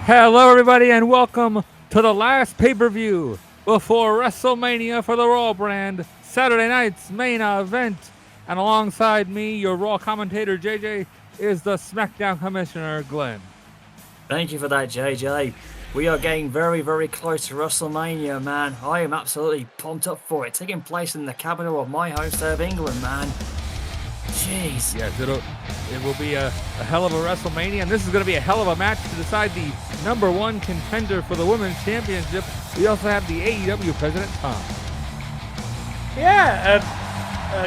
Hello, everybody, and welcome to the last pay-per-view before WrestleMania for the Raw brand, Saturday night's main event. And alongside me, your Raw commentator, JJ, is the SmackDown Commissioner, Glenn. Thank you for that, JJ. We are getting very, very close to WrestleMania, man. I am absolutely pumped up for it. Taking place in the capital of my home state of England, man. Jeez. Yes, it will be a hell of a WrestleMania, and this is going to be a hell of a match to decide the #1 contender for the Women's Championship. We also have the AEW President, Tom. Yeah,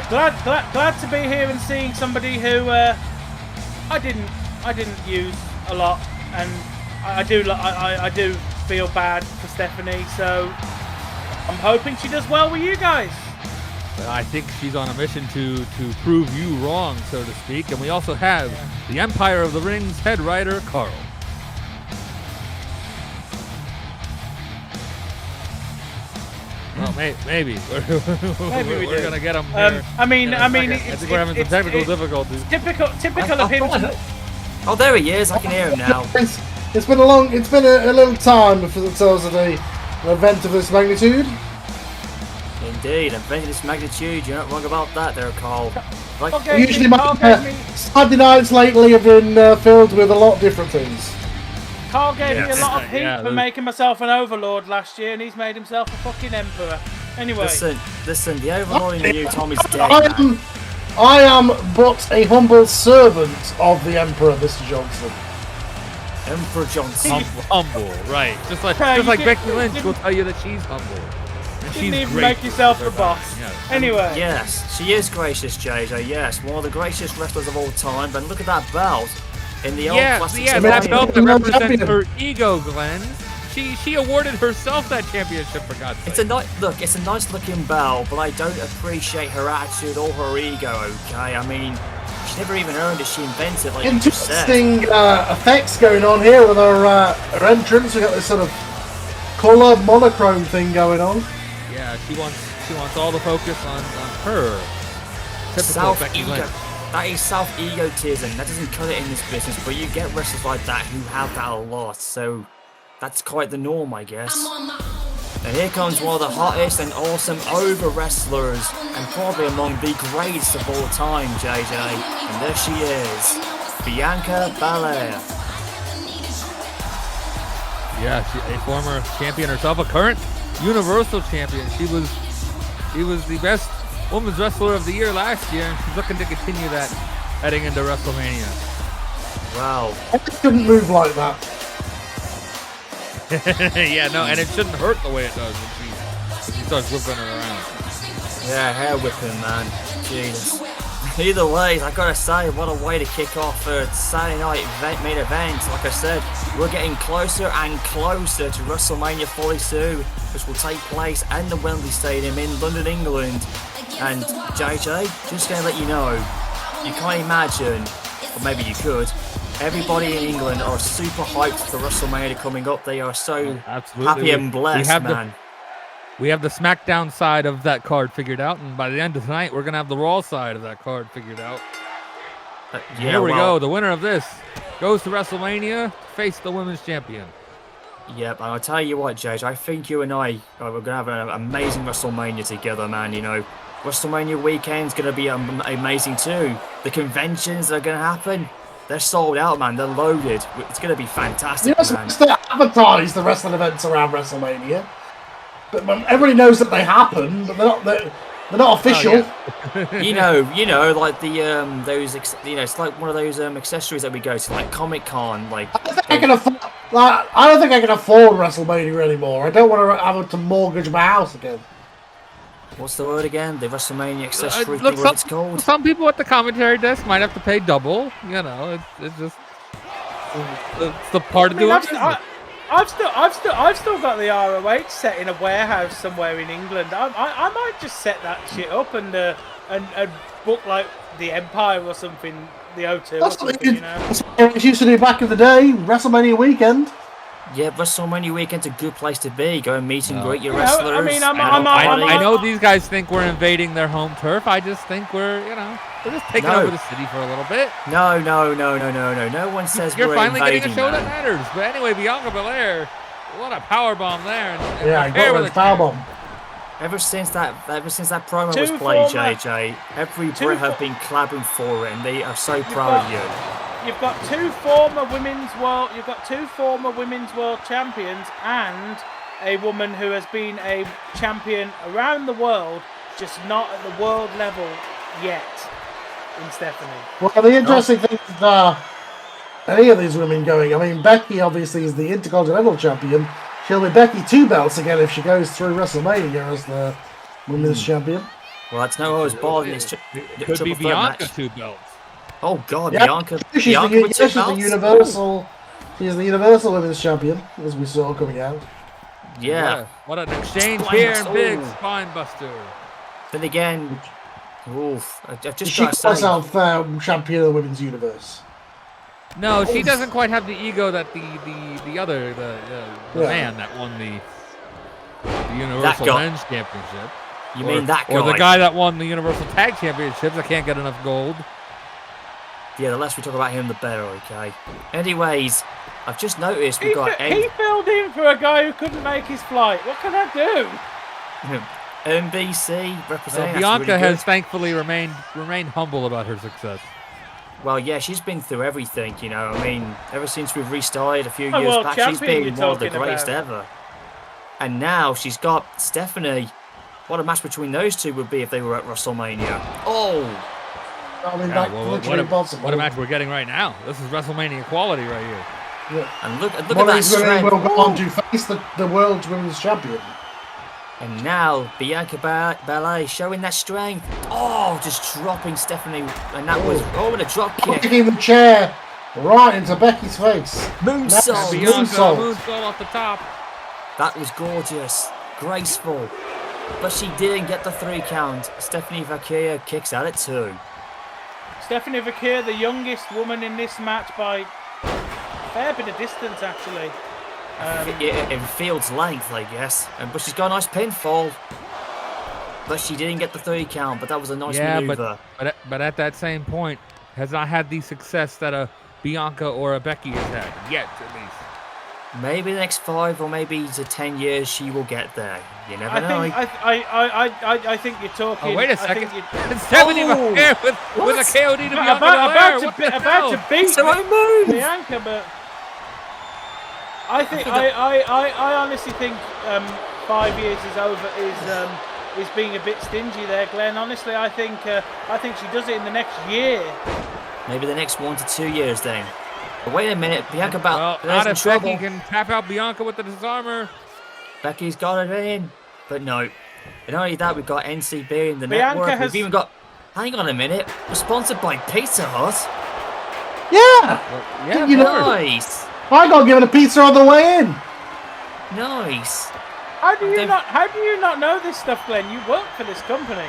glad to be here and seeing somebody who I didn't use a lot, and I do feel bad for Stephanie, so I'm hoping she does well with you guys. I think she's on a mission to prove you wrong, so to speak. And we also have the Empire of the Ring's head writer, Carl. Well, maybe. We're going to get him here. I think we're having some technical difficulties. Typical of him. Oh, there he is. I can hear him now. It's been a little time for the terms of an event of this magnitude. Indeed, and event of this magnitude, you're not wrong about that there, Carl. Usually Saturday nights lately have been filled with a lot of different things. Carl gave me a lot of heat for making myself an overlord last year, and he's made himself a fucking emperor. Anyway. Listen, the overlord in you, Tommy's dead. I am but a humble servant of the Emperor, Mr. Johnson. Emperor Johnson. Humble, right. Just like Becky Lynch will tell you that she's humble. You didn't even make yourself the boss. Yeah. Anyway. Yes, she is gracious, JJ. Yes, one of the greatest wrestlers of all time. But look at that belt in the old plastic. Yeah, that belt that represents her ego, Glenn. She awarded herself that championship, for God's sake. It's a nice looking belt, but I don't appreciate her attitude or her ego. Okay, I mean, she never even earned it. She invented, like you just said. Interesting effects going on here with her entrance. We got this sort of colour monochrome thing going on. Yeah, she wants all the focus on her. Typical Becky Lynch. That is self-egotism. That doesn't cut it in this business, but you get wrestlers like that who have that a lot, so that's quite the norm, I guess. And here comes one of the hottest and awesome over wrestlers, and probably among the greatest of all time, JJ. And there she is, Bianca Belair. Yeah, she's a former champion herself, a current Universal Champion. She was the best women's wrestler of the year last year, and she's looking to continue that heading into WrestleMania. Wow. I couldn't move like that. Yeah, no, and it shouldn't hurt the way it does when she starts whipping her around. Yeah, hair whipping, man. Jesus. Either way, I gotta say, what a way to kick off a Saturday night main event. Like I said, we're getting closer and closer to WrestleMania 42, which will take place in the Wembley Stadium in London, England. And JJ, just gonna let you know, you can't imagine, or maybe you could, everybody in England are super hyped for WrestleMania coming up. They are so happy and blessed, man. We have the SmackDown side of that card figured out, and by the end of tonight, we're going to have the Raw side of that card figured out. Here we go. The winner of this goes to WrestleMania to face the Women's Champion. Yep, and I'll tell you what, Jage, I think you and I are going to have an amazing WrestleMania together, man. You know, WrestleMania weekend's going to be amazing too. The conventions that are going to happen, they're sold out, man. They're loaded. It's going to be fantastic, man. They advertise the wrestling events around WrestleMania. But everybody knows that they happen, but they're not official. Oh, yeah. you know, like the those it's like one of those accessories that we go to, like Comic-Con. Like I don't think I can afford WrestleMania anymore. I don't want to have to mortgage my house again. What's the word again? The WrestleMania accessory thing, what it's called? Some people at the commentary desk might have to pay double. You know, it's just it's the part of doing business. I've still got the ROH set in a warehouse somewhere in England. I might just set that shit up and book like the Empire or something, the O2 or something, you know. That's what it used to do back in the day, WrestleMania weekend. Yeah, WrestleMania weekend's a good place to be. Go and meet and No. greet your You know, wrestlers. I mean, I know these guys think we're invading their home turf. I just think we're just taking No. over the city for a little bit. No. No one says You're we're finally getting a invading, show that man. matters. But anyway, Bianca Belair, what a power bomb there. And Yeah, I Vaquer got with with a power bomb. Ever since that promo Two was played, former- JJ, every two Brit have fo- been clapping for it, and they are so proud of you. You've got two former women's world champions and a woman who has been a champion around the world, just not at the world level yet. In Stephanie. Well, the interesting thing is any of these women going. I mean, Becky obviously is the Intercontinental Champion. She'll be Becky 2 belts again if she goes through WrestleMania as the Women's Champion. Well, that's no always bothered in this It could be triple threat Bianca match. 2 belts. Oh God, Yeah, Bianca! she's Bianca the, with two she's the belts? Universal. She's the Universal Women's Champion, as we saw coming out. Yeah. What an exchange Spine here buster. and big Ooh. spine buster. Then again, I've just She got to calls say, herself champion of the Women's Universe. No, she doesn't quite have the ego that the Yeah. man that won the Universal guy. Men's Championship. you mean that guy? Or the guy that won the Universal Tag Championships. I can't get enough gold. Yeah, the less we talk about him, the better. Okay. Anyways, I've just noticed we He got filled in for a guy who couldn't make his flight. What can I do? NBC representing. That's Bianca really has good. thankfully remained humble about her success. Well, yeah, she's been through everything, you know. I mean, ever since we've restarted a few Oh, years world back, she's champion been you're one of the talking greatest about. ever. And now she's got Stephanie. What a match between those two would be if they were at WrestleMania. Oh, I mean, Yeah, that's well, literally impossible. what a match we're getting right now. This is WrestleMania quality right here. Yeah. and look One at of that these women strength. will go on to face the World Women's Champion. And now Bianca Belair showing that strength. Oh, just dropping Stephanie, and that was and a drop kick. Kicking the chair right into Becky's face. Moonsault. Bianca. Moonsault. Moonsault off the top. That was gorgeous, graceful, but she didn't get the 3 count. Stephanie Vaquer kicks out at 2. Stephanie Vaquer, the youngest woman in this match by a fair bit of distance, actually. In field's length, I guess. But she's got a nice pinfall. But she didn't get the 3 count, but that was a nice maneuver. but at that same point, has not had the success that a Bianca or a Becky has had yet, at least. Maybe the next 5 or maybe to 10 years she will get there. You never know. I think you're talking. Oh, wait a I second. think It's Stephanie Oh! Vaquer with a KOD to Bianca about Belair. to beat It's the right move. Bianca, but I honestly think 5 years is over. Is being a bit stingy there, Glenn. Honestly, I think she does it in the next year. Maybe the next 1 to 2 years then. But wait a minute, Bianca Well, Belair's not in if Becky trouble. can tap out Bianca with the disarmer. Becky's got it in, but no. And not only that, we've got NCB in the Bianca network. has- We've even got. Hang on a minute. We're sponsored by Pizza Hut. Yeah! Yeah, You know- Nice, I got given a pizza on the way in. nice. How do you They've- not know this stuff, Glenn? You work for this company.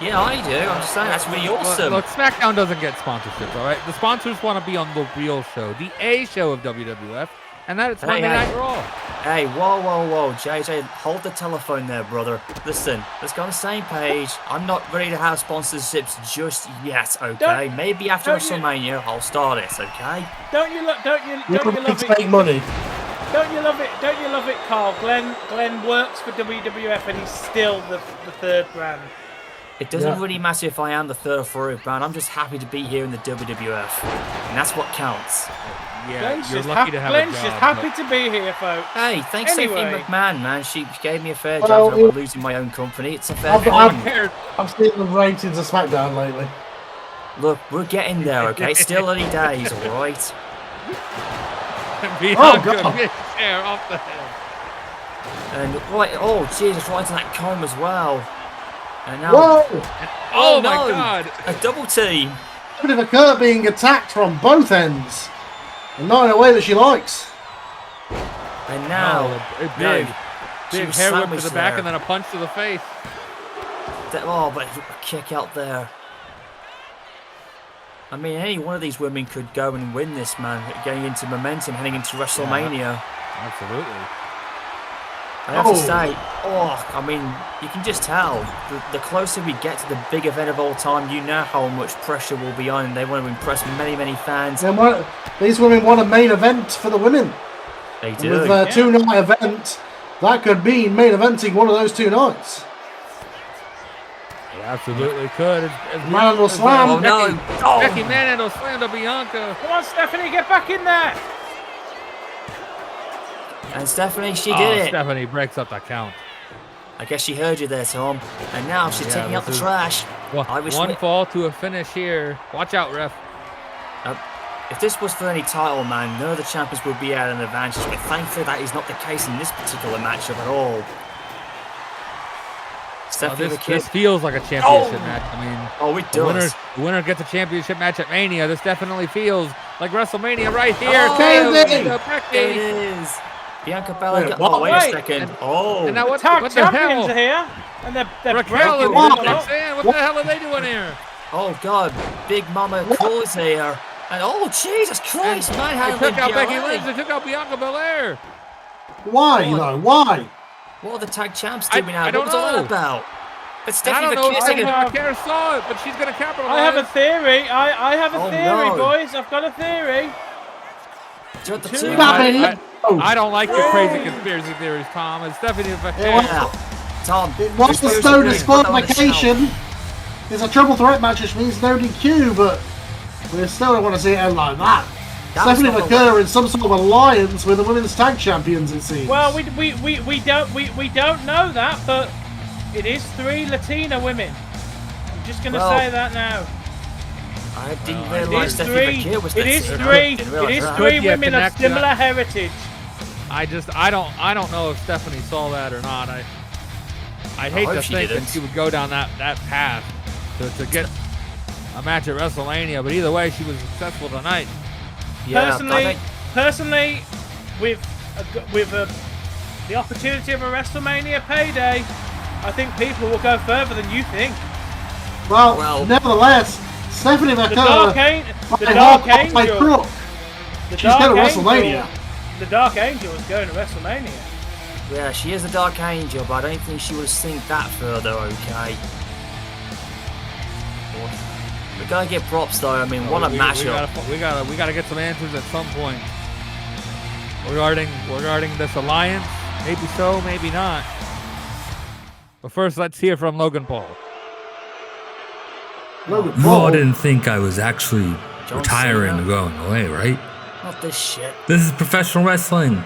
Yeah, I do. I'm just saying that's really awesome. Look, SmackDown doesn't get sponsorships, all right? The sponsors want to be on the real show, the A show of WWF, and that is Hey, Monday hey. Night Raw. Hey, whoa, JJ, hold the telephone there, brother. Listen, let's go on the same page. I'm not ready to have sponsorships just yet, okay? Don't- Maybe after don't you- WrestleMania, I'll start it, okay? Don't you love To it? make money. Don't you love it, Carl? Glenn works for WWF and he's still the third brand. It doesn't Yeah. really matter if I am the third or fourth brand. I'm just happy to be here in the WWF, and that's what counts. Yeah, Glenn's you're just lucky to have a Glenn's job. just happy to be here, folks. Hey, thanks Anyway. Stephanie McMahon, man. She gave me a fair Well, job for it- losing my own company. It's a fair I've- fine. I've seen the ratings of SmackDown lately. Look, we're getting there, okay? It's still early days, all right? Bianca, God. big chair off the head. And right, oh Jesus, right into that comb as well. And now, Whoa! Oh, my no, God. a double team. Bit of a Kurt being attacked from both ends. And not in a way that she likes. And now, a no, big, she big was hair whip to sandwiched the back there. and then a punch to the face. Oh, but a kick out there. I mean, any one of these women could go and win this, man. Getting into momentum, heading into WrestleMania. Absolutely. I have to say, I mean, you can just tell, the closer we get to the big event of all time, you know how much pressure will be on, and they want to impress many, many fans. And these women want a main event for the women. They do. With a 2-night event, that could be main eventing one of those 2 nights. It absolutely could. Manhandle slam. Oh, no. Becky manhandle slam to Bianca. Come on, Stephanie, get back in there. And Stephanie, she did it. Stephanie breaks up that count. I guess she heard you there, Tom. And now she's taking out the trash. One fall to a finish here. Watch out, ref. If this was for any title, man, none of the champions would be at an advantage. But thankfully, that is not the case in this particular matchup at all. Stephanie This feels like a championship match. I mean, it does. The winner gets a championship match at Mania. This definitely feels like WrestleMania right here. Becky. It is. Bianca Belair. Wait a second. And now what Tag the champions hell? are here, and they're Raquel and breaking Roxanne, what the hell are they doing here? Oh, God. Big Mama Cool is here. And Jesus Christ, man. They took out Becky Lynch. They took out Bianca Belair. Why, Why? What are the tag champs doing now? I don't What was all know. that about? But I Stephanie don't know if Vaquer Vaquer saw it, but she's going to capitalize. I have a theory. I have a theory, no. boys. I've got a theory. I don't like your crazy conspiracy theories, Tom. It's Stephanie Vaquer. Tom. It was the no disqualification. It's a triple threat match, which means no DQ, but we still don't want to see it end like that. Stephanie Vaquer in some sort of alliance with the women's tag champions, it seems. Well, we don't know that, but it is 3 Latina women. I'm just going to say that now. I didn't realise Stephanie Vaquer was It is 3 women of similar heritage. I don't know if Stephanie saw that or not. I'd hate to think that she would go down that path to get a match at WrestleMania, but either way, she was successful tonight. Yeah, personally, with the opportunity of a WrestleMania payday, I think people will go further than you think. Well, nevertheless, Stephanie Vaquer, the Dark Angel. She's going to WrestleMania. The Dark Angel is going to WrestleMania. Yeah, she is the Dark Angel, but I don't think she would sink that further, okay? We gotta get props though. I mean, what a matchup. We gotta get some answers at some point regarding this alliance. Maybe so, maybe not. But first, let's hear from Logan Paul. I didn't think I was actually retiring or going away, right? Not this shit. This is professional wrestling.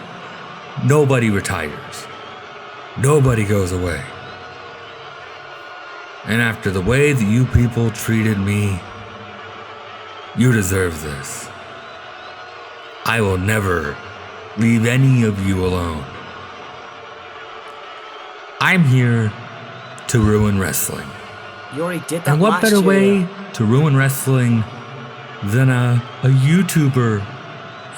Nobody retires. Nobody goes away. And after the way that you people treated me, you deserve this. I will never leave any of you alone. I'm here to ruin wrestling. You already did that. And what better way to ruin wrestling than a YouTuber,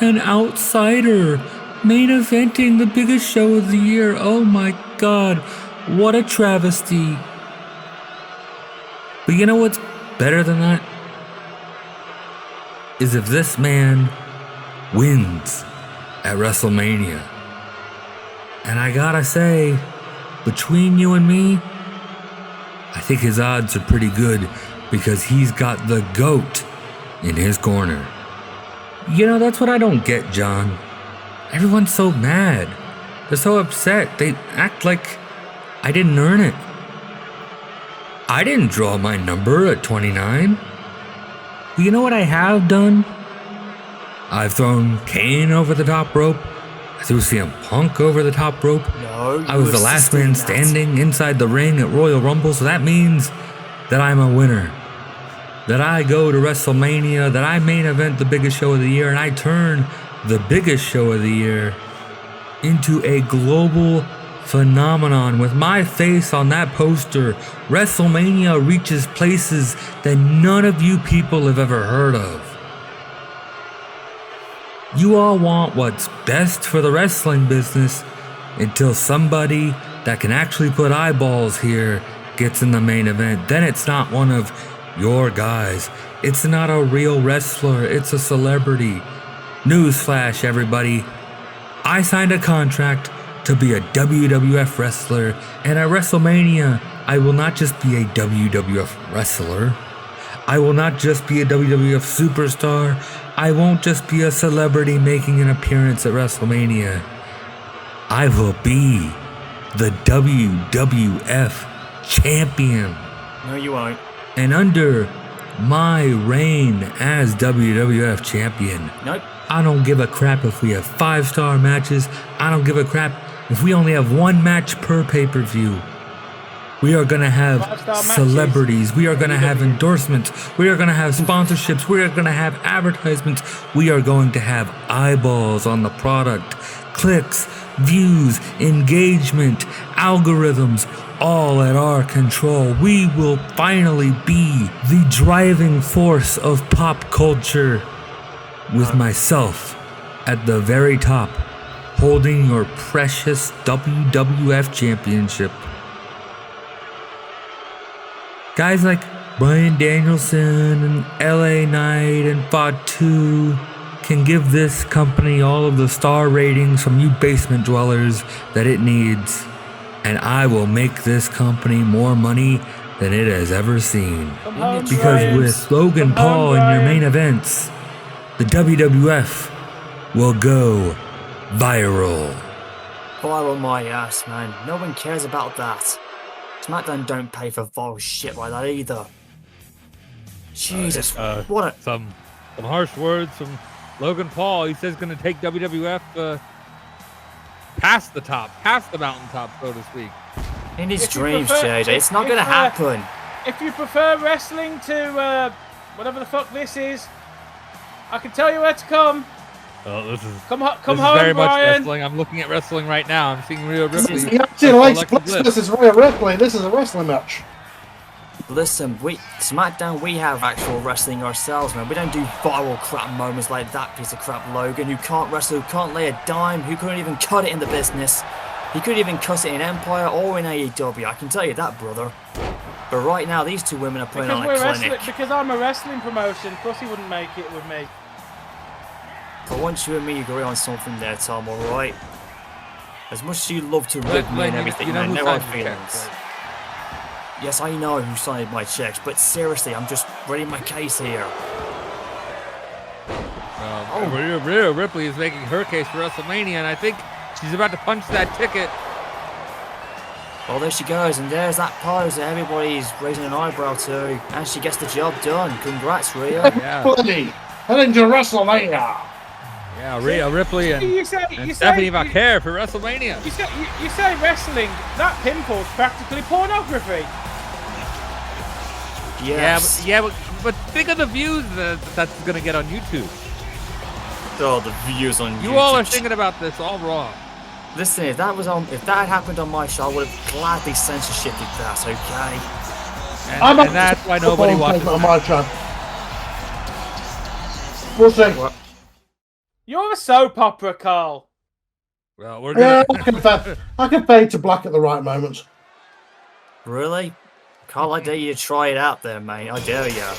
an outsider, main eventing the biggest show of the year? Oh my God, what a travesty. But you know what's better than that? Is if this man wins at WrestleMania. And I gotta say, between you and me, I think his odds are pretty good because he's got the GOAT in his corner. You know, that's what I don't get, John. Everyone's so mad. They're so upset. They act like I didn't earn it. I didn't draw my number at 29. But you know what I have done? I've thrown Kane over the top rope. I threw CM Punk over the top rope. No, I was the last man standing inside the ring at Royal Rumble, so that means that I'm a winner. That I go to WrestleMania, that I main event the biggest show of the year, and I turn the biggest show of the year into a global phenomenon. With my face on that poster, WrestleMania reaches places that none of you people have ever heard of. You all want what's best for the wrestling business until somebody that can actually put eyeballs here gets in the main event. Then it's not one of your guys. It's not a real wrestler. It's a celebrity. Newsflash, everybody. I signed a contract to be a WWF wrestler, and at WrestleMania, I will not just be a WWF wrestler. I will not just be a WWF superstar. I won't just be a celebrity making an appearance at WrestleMania. I will be the WWF champion. No, you won't. And under my reign as WWF champion, Nope. I don't give a crap if we have 5-star matches. I don't give a crap if we only have one match per pay-per-view. We are going to have 5-star celebrities. We are going to have endorsements. We are going to have sponsorships. We are going to have advertisements. We are going to have eyeballs on the product. Clicks, views, engagement, algorithms, all at our control. We will finally be the driving force of pop culture, with myself at the very top, holding your precious WWF championship. Guys like Bryan Danielson and LA Knight and Fatu can give this company all of the star ratings from you basement dwellers that it needs, and I will make this company more money than it has ever seen. Because with Logan Paul in your main events, the WWF will go viral. Viral my ass, man. No one cares about that. SmackDown don't pay for viral shit like that either. Jesus, what a... Some harsh words from Logan Paul. He says going to take WWF past the top, past the mountaintop, so to speak. In his dreams, JJ. It's not going to happen. If you prefer wrestling to whatever the fuck this is, I can tell you where to come. Oh, this is Come this home, is very much Bryan. wrestling. I'm looking at wrestling right now. I'm seeing Rhea Ripley. He actually likes this is Rhea Ripley. This is a wrestling match. Listen, SmackDown, we have actual wrestling ourselves, man. We don't do viral crap moments like that piece of crap Logan, who can't wrestle, who can't lay a dime, who couldn't even cut it in the business. He couldn't even cut it in Empire or in AEW, I can tell you that, brother. But right now, these two women are putting on a clinic. Because I'm a wrestling promotion, plus he wouldn't make it with me. I want you and me to agree on something there, Tom, alright? As much as you love to rip me and everything, you know man, who no hard signed your feelings. checks, right? Yes, I know who signed my checks, but seriously, I'm just reading my case here. Rhea Ripley is making her case for WrestleMania, and I think she's about to punch that ticket. Well, there she goes, and there's that pose that everybody's raising an eyebrow to, and she gets the job done. Congrats, Rhea. Yeah. Heading to WrestleMania. Yeah, Rhea Ripley and Stephanie Vaquer for WrestleMania. You say wrestling, that pimple's practically pornography. Yes. But think of the views that's gonna get on YouTube. Oh, the views on YouTube. You all are thinking about this all wrong. Listen, if that had happened on my show, I would have gladly censorshiped that, okay? And that's why nobody watches on my show. We'll see. What? You're a soap opera, Carl. Well, we're gonna. I can fade to black at the right moments. Really? Carl, I dare you to try it out there, mate. I dare you.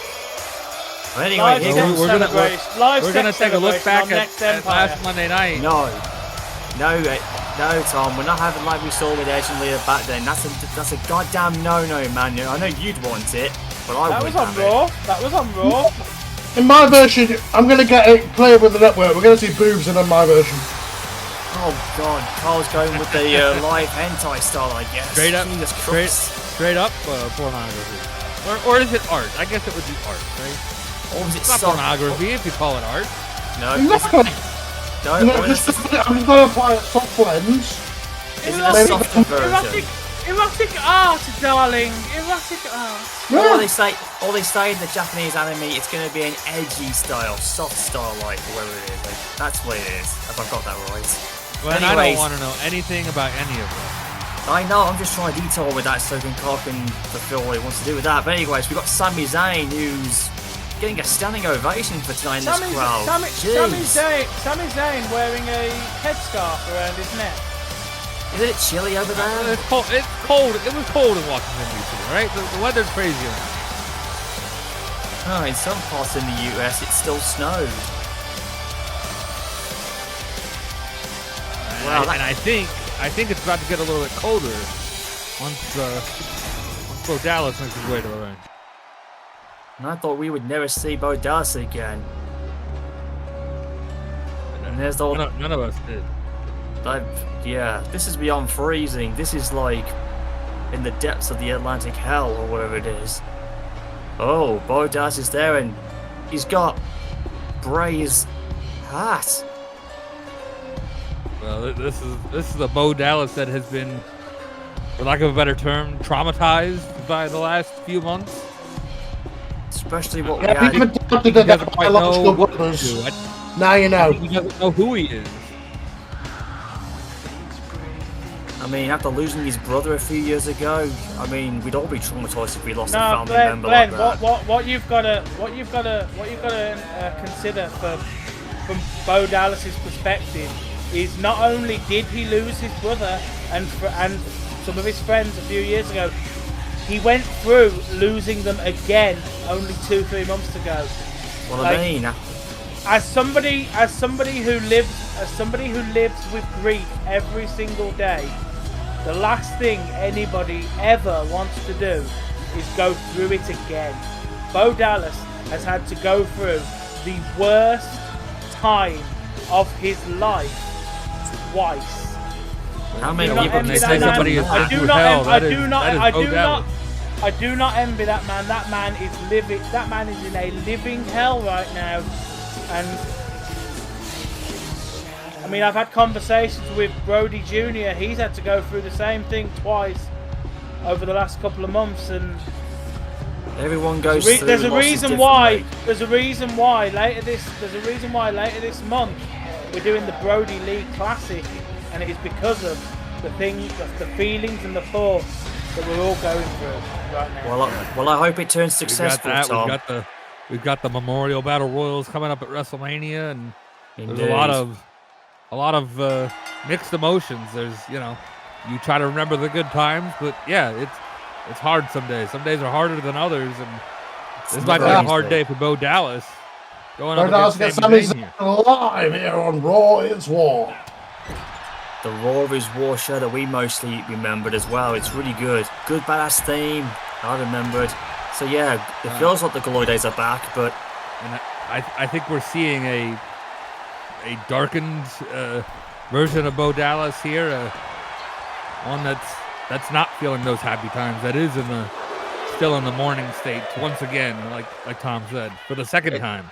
But anyway, here goes. We're gonna take a look back at last Monday night. No, Tom. We're not having like we saw with Edge and Leah back then. That's a goddamn no-no, man. I know you'd want it, but I wouldn't have it. That was on Raw. In my version, I'm going to get it clear with the network. We're going to see boobs in my version. Oh God, Carl's going with the live hentai style, I guess. Straight up, Jesus Christ. straight up pornography. Or is it art? I guess it would be art, right? Or was it It's not pornography if you call it art. No. Exactly. No, I'm going to apply a soft lens. Is it a softer version? Erotic art, darling. Erotic art. Or they say in the Japanese anime it's going to be an edgy style, soft style, like whatever it is. Like, that's what it is. If I've got that right. Well, I don't want to know anything about any of that. I know. I'm just trying to detail with that so Carl can fulfill what he wants to do with that. But anyways, we've got Sami Zayn who's getting a standing ovation for tonight in this crowd. Sami Zayn wearing a headscarf around his neck. Is it chilly over there? It's cold. It's cold. It was cold in Washington D.C., right? The weather's crazy. Oh, in some parts in the US, it still snowed. Wow, and I think it's about to get a little bit colder once Bo Dallas makes his way to the ring. And I thought we would never see Bo Dallas again. And there's the None of us did. yeah, this is beyond freezing. This is like in the depths of the Atlantic hell or whatever it is. Oh, Bo Dallas is there and he's got Bray's hat. Well, this is the Bo Dallas that has been, for lack of a better term, traumatized by the last few months. Especially what we Yeah, had. people doubted He that doesn't quite biological know what to brothers. do. Now you know. He doesn't know who he is. I mean, after losing his brother a few years ago, I mean, we'd all be traumatized if we lost a No, family Glenn, member Glenn, like that. what you've got to consider from Bo Dallas's perspective is not only did he lose his brother and some of his friends a few years ago, he went through losing them again only 2-3 months ago. What like, I mean, as somebody who lives with grief every single day, the last thing anybody ever wants to do is go through it again. Bo Dallas has had to go through the worst time of his life twice. how many Do not people envy can that say man. somebody is I do not envy that man. That man is living. That man is in a living hell right now, and I mean, I've had conversations with Brody Jr. He's had to go through the same thing twice over the last couple of months, and everyone goes through there's a losses reason why. differently. There's a reason why later this month we're doing the Brody Lee Classic, and it is because of the feelings and the thoughts that we're all going through right now. Well, I hope it turns successful, Tom. We've got the Memorial Battle Royals coming up at WrestleMania, and there's Indeed. a lot of mixed emotions. There's, you try to remember the good times, but yeah, it's hard some days. Some days are harder than others, and this might be a hard day for Bo Dallas. Going Bo up Dallas against gets Sami Sami Zayn Zayn live here on Raw Is War. The Raw is War show that we mostly remembered as well. It's really good. Good badass theme. I remembered. So yeah, it feels like the glory days are back, but And I think we're seeing a darkened version of Bo Dallas here, one that's not feeling those happy times. That is still in the mourning state once again, like Tom said, for the second time.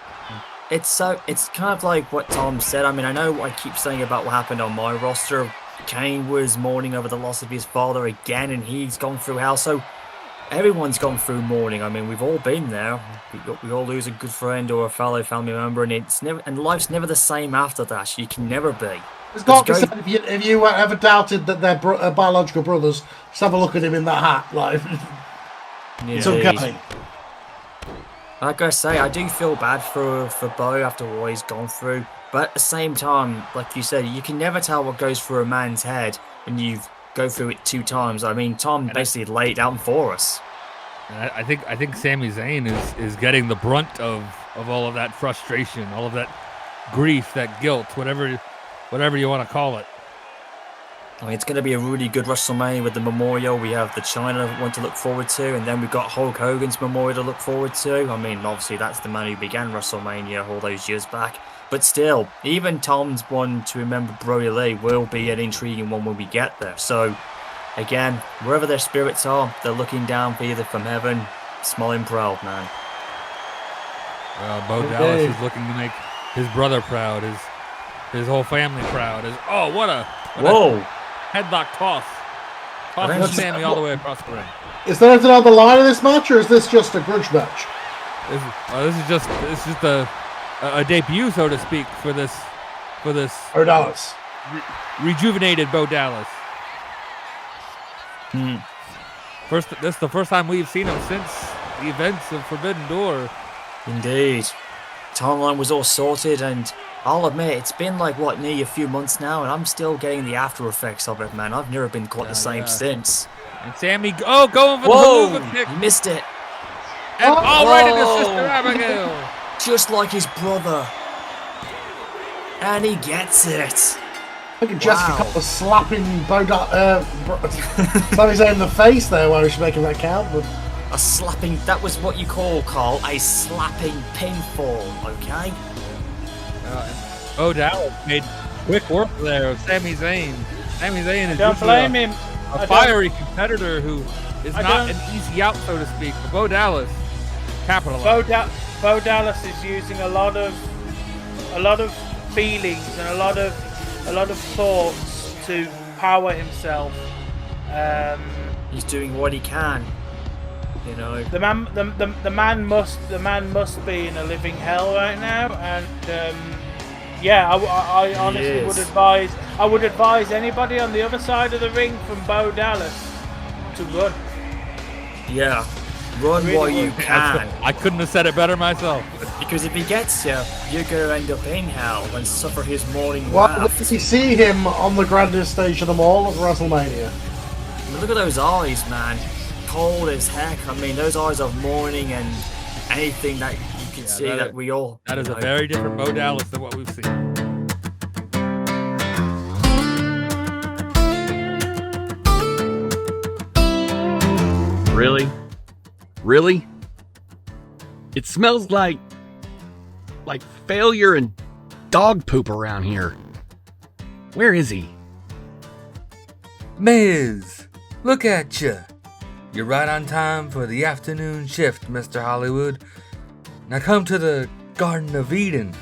it's kind of like what Tom said. I mean, I know I keep saying about what happened on my roster. Kane was mourning over the loss of his father again, and he's gone through hell. So everyone's gone through mourning. I mean, we've all been there. We all lose a good friend or a fellow family member, and life's never the same after that. You can never be. It's got to be said, if you ever doubted that they're biological brothers, just have a look at him in that hat. Like, it's okay. Like I say, I do feel bad for Bo after what he's gone through. But at the same time, like you said, you can never tell what goes through a man's head when you go through it 2 times. I mean, Tom basically laid it down for us. And I think Sami Zayn is getting the brunt of all of that frustration, all of that grief, that guilt, whatever you want to call it. I mean, it's going to be a really good WrestleMania with the Memorial. We have the China one to look forward to, and then we've got Hulk Hogan's Memorial to look forward to. I mean, obviously, that's the man who began WrestleMania all those years back. But still, even Tom's one to remember Brody Lee will be an intriguing one when we get there. So, again, wherever their spirits are, they're looking down either from heaven, smiling proud, man. Bo Dallas is looking to make his brother proud, his whole family proud. What a headlock toss. Tossing Sammy all the way across the ring. Is there anything on the line of this match, or is this just a grudge match? This is just a debut, so to speak, for this Bo Dallas. Rejuvenated Bo Dallas. This is the first time we've seen him since the events of Forbidden Door. Indeed. Timeline was all sorted, and I'll admit, it's been nearly a few months now, and I'm still getting the after effects of it, man. I've never been quite the same since. And Sammy, going for the Haluva kick. He missed it. And right into Sister Abigail. Just like his brother. And he gets it. Look at Jessica Wow. Cole slapping Sami Zayn in the face there while she's making that count. But A slapping, that was what you call, Carl, a slapping pinfall, okay? Bo Dallas made quick work there of Sami Zayn. Sami Zayn is Don't usually blame him. a fiery competitor who is not an easy out, so to speak. But Bo Dallas capitalized. Bo Dallas is using a lot of feelings and a lot of thoughts to power himself. He's doing what he can, you know. The man must be in a living hell right now, and I honestly would advise anybody on the other side of the ring from Bo Dallas to run. Yeah, run Really while you would. can. I couldn't have said it better myself. Because if he gets you, you're going to end up in hell and suffer his morning well, wrath. if you see him on the grandest stage of them all at WrestleMania. Look at those eyes, man. Cold as heck. I mean, those eyes of mourning and anything that you can see that we all... That is you a know. very different Bo Dallas than what we've seen. Really? Really? It smells like failure and dog poop around here. Where is he? Miz, look at you. You're right on time for the afternoon shift, Mr. Hollywood. Now come to the Garden of Eden,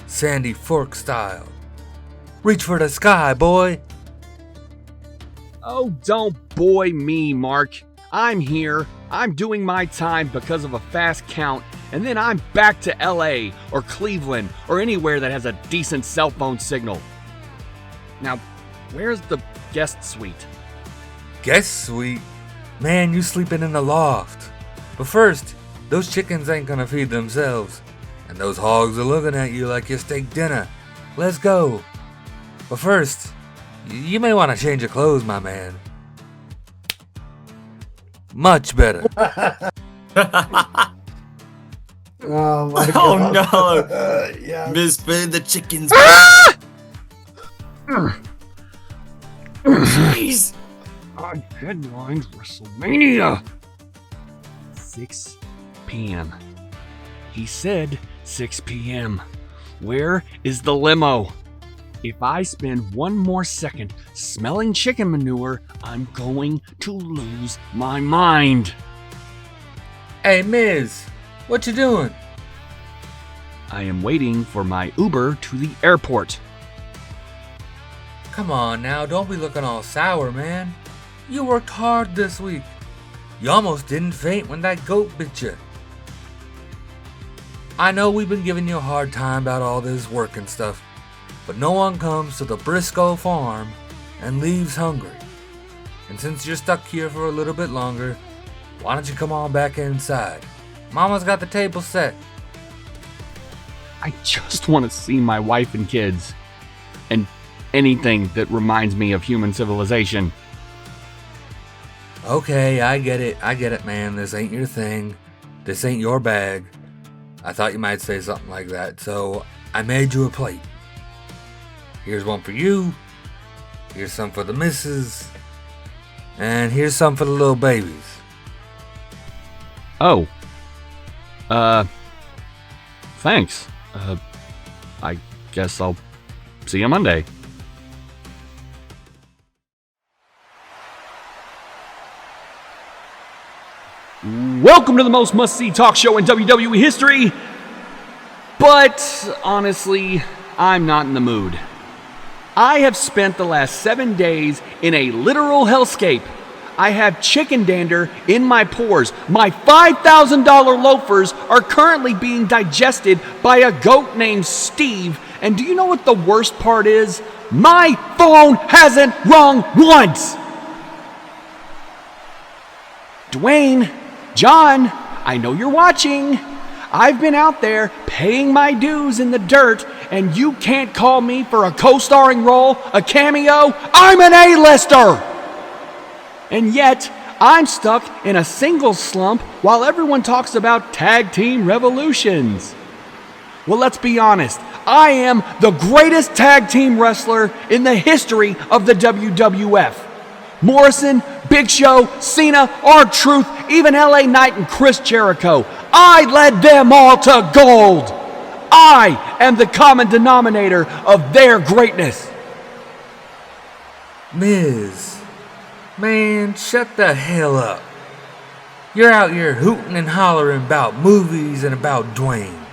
Sandy Fork style. Reach for the sky, boy. Oh, don't boy me, Mark. I'm here. I'm doing my time because of a fast count, and then I'm back to LA or Cleveland or anywhere that has a decent cell phone signal. Now, where's the guest suite? Guest suite? Man, you sleeping in the loft. But first, those chickens ain't gonna feed themselves. And those hogs are looking at you like your steak dinner. Let's go. But first, you may want to change your clothes, my man. Much better. Oh my Oh god. no! Yeah. Misfed the chickens. Jeez! On headlines WrestleMania. 6 p.m. He said 6 p.m. Where is the limo? If I spend one more second smelling chicken manure, I'm going to lose my mind. Hey, Miz, what you doing? I am waiting for my Uber to the airport. Come on now, don't be looking all sour, man. You worked hard this week. You almost didn't faint when that goat bit you. I know we've been giving you a hard time about all this work and stuff, but no one comes to the Briscoe farm and leaves hungry. And since you're stuck here for a little bit longer, why don't you come on back inside? Mama's got the table set. I just want to see my wife and kids. And anything that reminds me of human civilization. Okay, I get it, man. This ain't your thing. This ain't your bag. I thought you might say something like that, so I made you a plate. Here's one for you. Here's some for the missus. And here's some for the little babies. Oh. Thanks. I guess I'll see you Monday. Welcome to the most must-see talk show in WWE history. But honestly, I'm not in the mood. I have spent the last 7 days in a literal hellscape. I have chicken dander in my pores. My $5,000 loafers are currently being digested by a goat named Steve. And do you know what the worst part is? My phone hasn't rung once! Dwayne, John, I know you're watching. I've been out there paying my dues in the dirt, and you can't call me for a co-starring role, a cameo. I'm an A-lister! And yet, I'm stuck in a singles slump while everyone talks about tag team revolutions. Well, let's be honest. I am the greatest tag team wrestler in the history of the WWF. Morrison, Big Show, Cena, R-Truth, even LA Knight and Chris Jericho. I led them all to gold. I am the common denominator of their greatness. Miz, man, shut the hell up. You're out here hooting and hollering about movies and about Dwayne.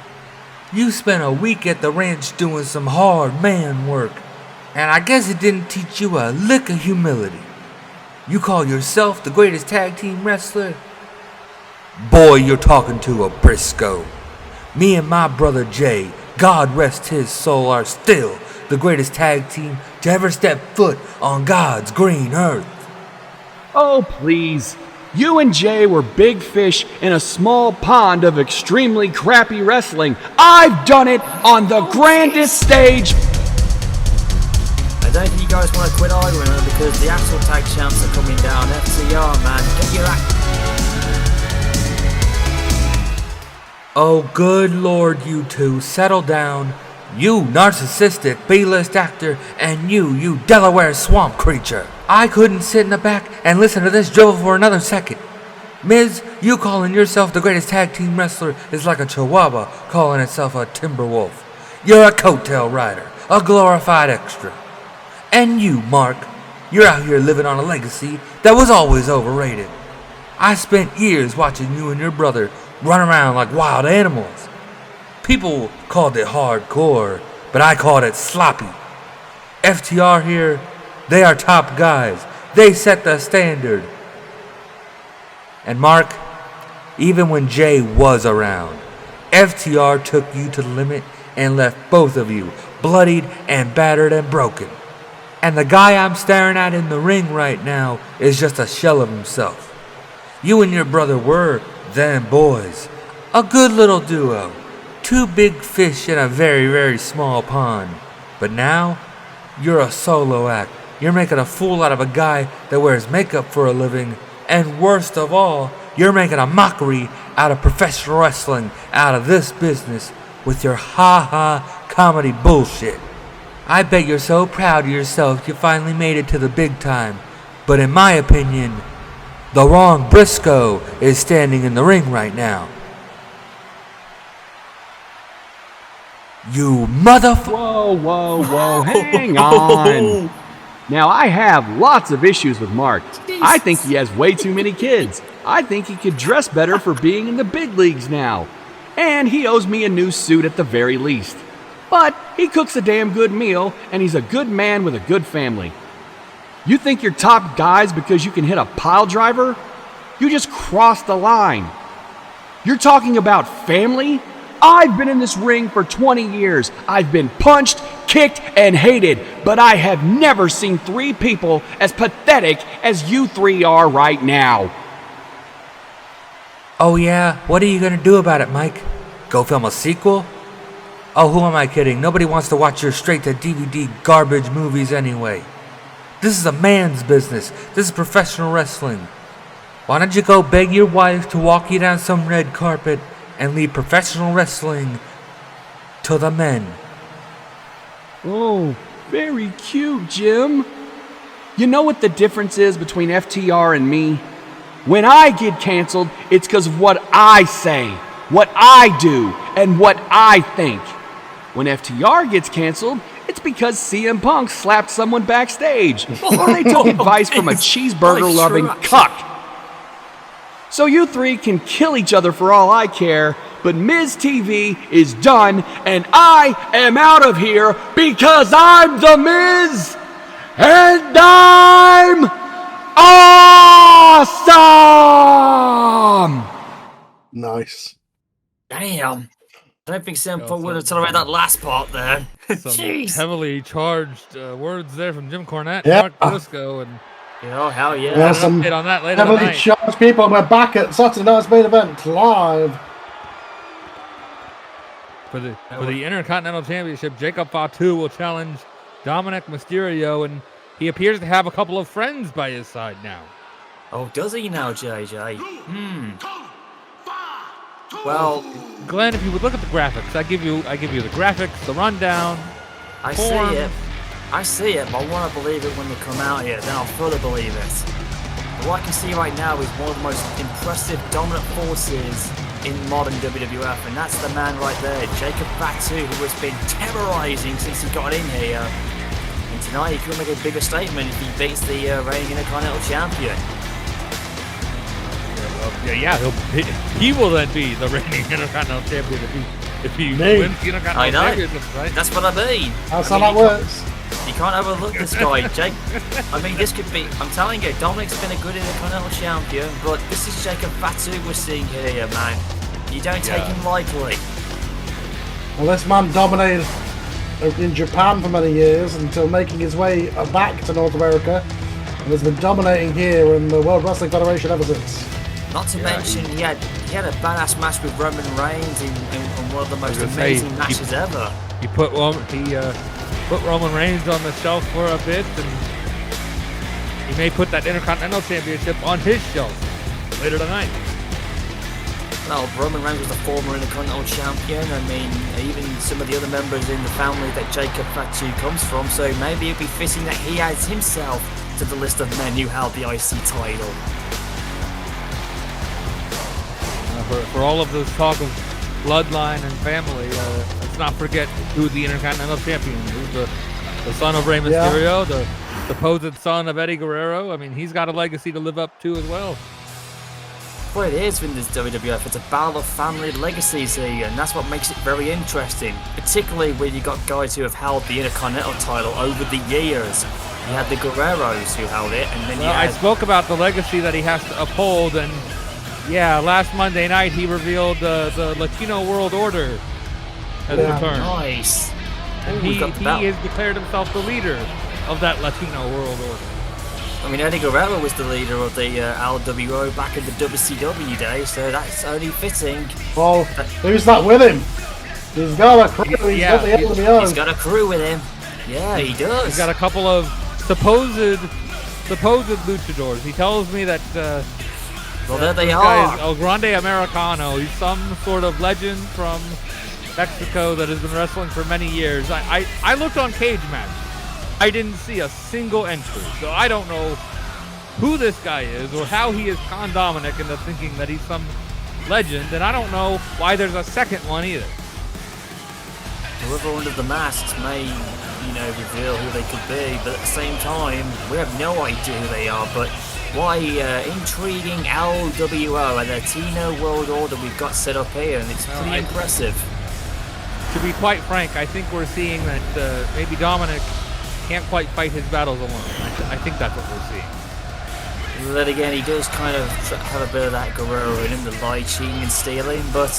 You spent a week at the ranch doing some hard man work, and I guess it didn't teach you a lick of humility. You call yourself the greatest tag team wrestler? Boy, you're talking to a Briscoe. Me and my brother Jay, God rest his soul, are still the greatest tag team to ever step foot on God's green earth. Oh, please. You and Jay were big fish in a small pond of extremely crappy wrestling. I've done it on the grandest stage. I don't think you guys want to quit arguing because the actual tag champs are coming down. FTR, man, get your act. Oh, good Lord, you two, settle down. You narcissistic B-list actor, and you Delaware swamp creature. I couldn't sit in the back and listen to this drivel for another second. Miz, you calling yourself the greatest tag team wrestler is like a chihuahua calling itself a timber wolf. You're a coattail rider, a glorified extra. And you, Mark, you're out here living on a legacy that was always overrated. I spent years watching you and your brother run around like wild animals. People called it hardcore, but I called it sloppy. FTR here, they are top guys. They set the standard. And Mark, even when Jay was around, FTR took you to the limit and left both of you bloodied and battered and broken. And the guy I'm staring at in the ring right now is just a shell of himself. You and your brother were, them boys, a good little duo. Two big fish in a very, very small pond. But now, you're a solo act. You're making a fool out of a guy that wears makeup for a living. And worst of all, you're making a mockery out of professional wrestling, out of this business, with your ha-ha comedy bullshit. I bet you're so proud of yourself you finally made it to the big time. But in my opinion, the wrong Briscoe is standing in the ring right now. You Whoa, hang on. Now, I have lots of issues with Mark. I think he has way too many kids. I think he could dress better for being in the big leagues now. And he owes me a new suit at the very least. But he cooks a damn good meal, and he's a good man with a good family. You think you're top guys because you can hit a pile driver? You just crossed the line. You're talking about family? I've been in this ring for 20 years. I've been punched, kicked, and hated, but I have never seen three people as pathetic as you three are right now. Oh yeah? What are you gonna do about it, Mike? Go film a sequel? Oh, who am I kidding? Nobody wants to watch your straight-to-DVD garbage movies anyway. This is a man's business. This is professional wrestling. Why don't you go beg your wife to walk you down some red carpet and leave professional wrestling to the men? Oh, very cute, Jim. You know what the difference is between FTR and me? When I get canceled, it's because of what I say, what I do, and what I think. When FTR gets canceled, it's because CM Punk slapped someone backstage, or they took advice from a cheeseburger-loving cuck. So you three can kill each other for all I care, but Miz TV is done, and I am out of here because I'm the Miz, and I'm awesome! Nice. Damn. I don't think CM Punk would have tolerated that last part there. Some Jeez. heavily charged words there from Jim Cornette, Yeah. Mark Briscoe, and You know, hell yeah. Yeah, some update on that later heavily tonight. charged people. We're back at Saturday night's main event live. For the Intercontinental Championship, Jacob Fatu will challenge Dominik Mysterio, and he appears to have a couple of friends by his side now. Oh, does he now, JJ? Well, Glenn, if you would look at the graphics, I give you the graphics, the rundown. I forms. see it, but I want to believe it when they come out here, then I'll fully believe it. But what I can see right now is one of the most impressive dominant forces in modern WWF, and that's the man right there, Jacob Fatu, who has been terrorizing since he got in here. And tonight he could make a bigger statement if he beats the reigning Intercontinental Champion. He will then be the reigning Intercontinental Champion if he wins the Intercontinental Championship, right? That's what I mean. That's how that works. You can't overlook this guy, Jake. I mean, this could be... I'm telling you, Dominik's been a good Intercontinental Champion, but this is Jacob Fatu we're seeing here, man. You don't take him lightly. Well, this man dominated in Japan for many years until making his way back to North America, and has been dominating here in the World Wrestling Federation ever since. Not to mention, he had a badass match with Roman Reigns in one of the most amazing matches ever. He put Roman Reigns on the shelf for a bit, and he may put that Intercontinental Championship on his shelf later tonight. Well, Roman Reigns was the former Intercontinental Champion. I mean, even some of the other members in the family that Jacob Fatu comes from, so maybe it'd be fitting that he adds himself to the list of men who held the IC title. For all of this talk of bloodline and family, let's not forget who the Intercontinental Champion is. The son of Rey Mysterio, the supposed son of Eddie Guerrero. I mean, he's got a legacy to live up to as well. Well, it is in this WWF. It's a battle of family legacies here, and that's what makes it very interesting. Particularly when you got guys who have held the Intercontinental title over the years. You had the Guerreros who held it, and then I spoke about the legacy that he has to uphold, and last Monday night he revealed the Latino World Order has returned. Nice. And he has declared himself the leader of that Latino World Order. I mean, Eddie Guerrero was the leader of the LWO back in the WCW days, so that's only fitting. Well, who's that with him? He's got a crew. He's got the LWO. He's got a crew with him. Yeah, he does. He's got a couple of supposed luchadors. He tells me that. Well, there they Guy are. is El Grande Americano. He's some sort of legend from Mexico that has been wrestling for many years. I looked on Cage Match. I didn't see a single entry, so I don't know who this guy is or how he is con Dominik into thinking that he's some legend, and I don't know why there's a second one either. Whoever under the masks may, reveal who they could be, but at the same time, we have no idea who they are. But why intriguing LWO and Latino World Order we've got set up here, and it's pretty impressive. To be quite frank, I think we're seeing that maybe Dominik can't quite fight his battles alone. I think that's what we're seeing. Then again, he does kind of have a bit of that Guerrero in him, the lie, cheating and stealing, but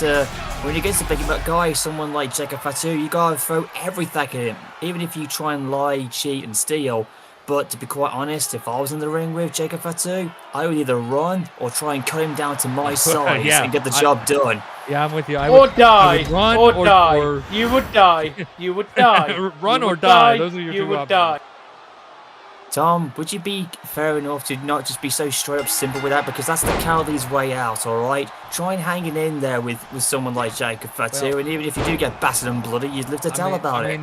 when you get to big guy, someone like Jacob Fatu, you gotta throw everything at him, even if you try and lie, cheat and steal. But to be quite honest, if I was in the ring with Jacob Fatu, I would either run or try and cut him down to my size and get the job done. Yeah, I'm with you. I would run or die. You would die. You would die. Run or die. Those are your two options. Die. Tom, would you be fair enough to not just be so straight up simple with that? Because that's the cowardly's way out, alright? Try and hang it in there with someone like Jacob Fatu, and even if you do get battered and bloody, you'd live to tell about it.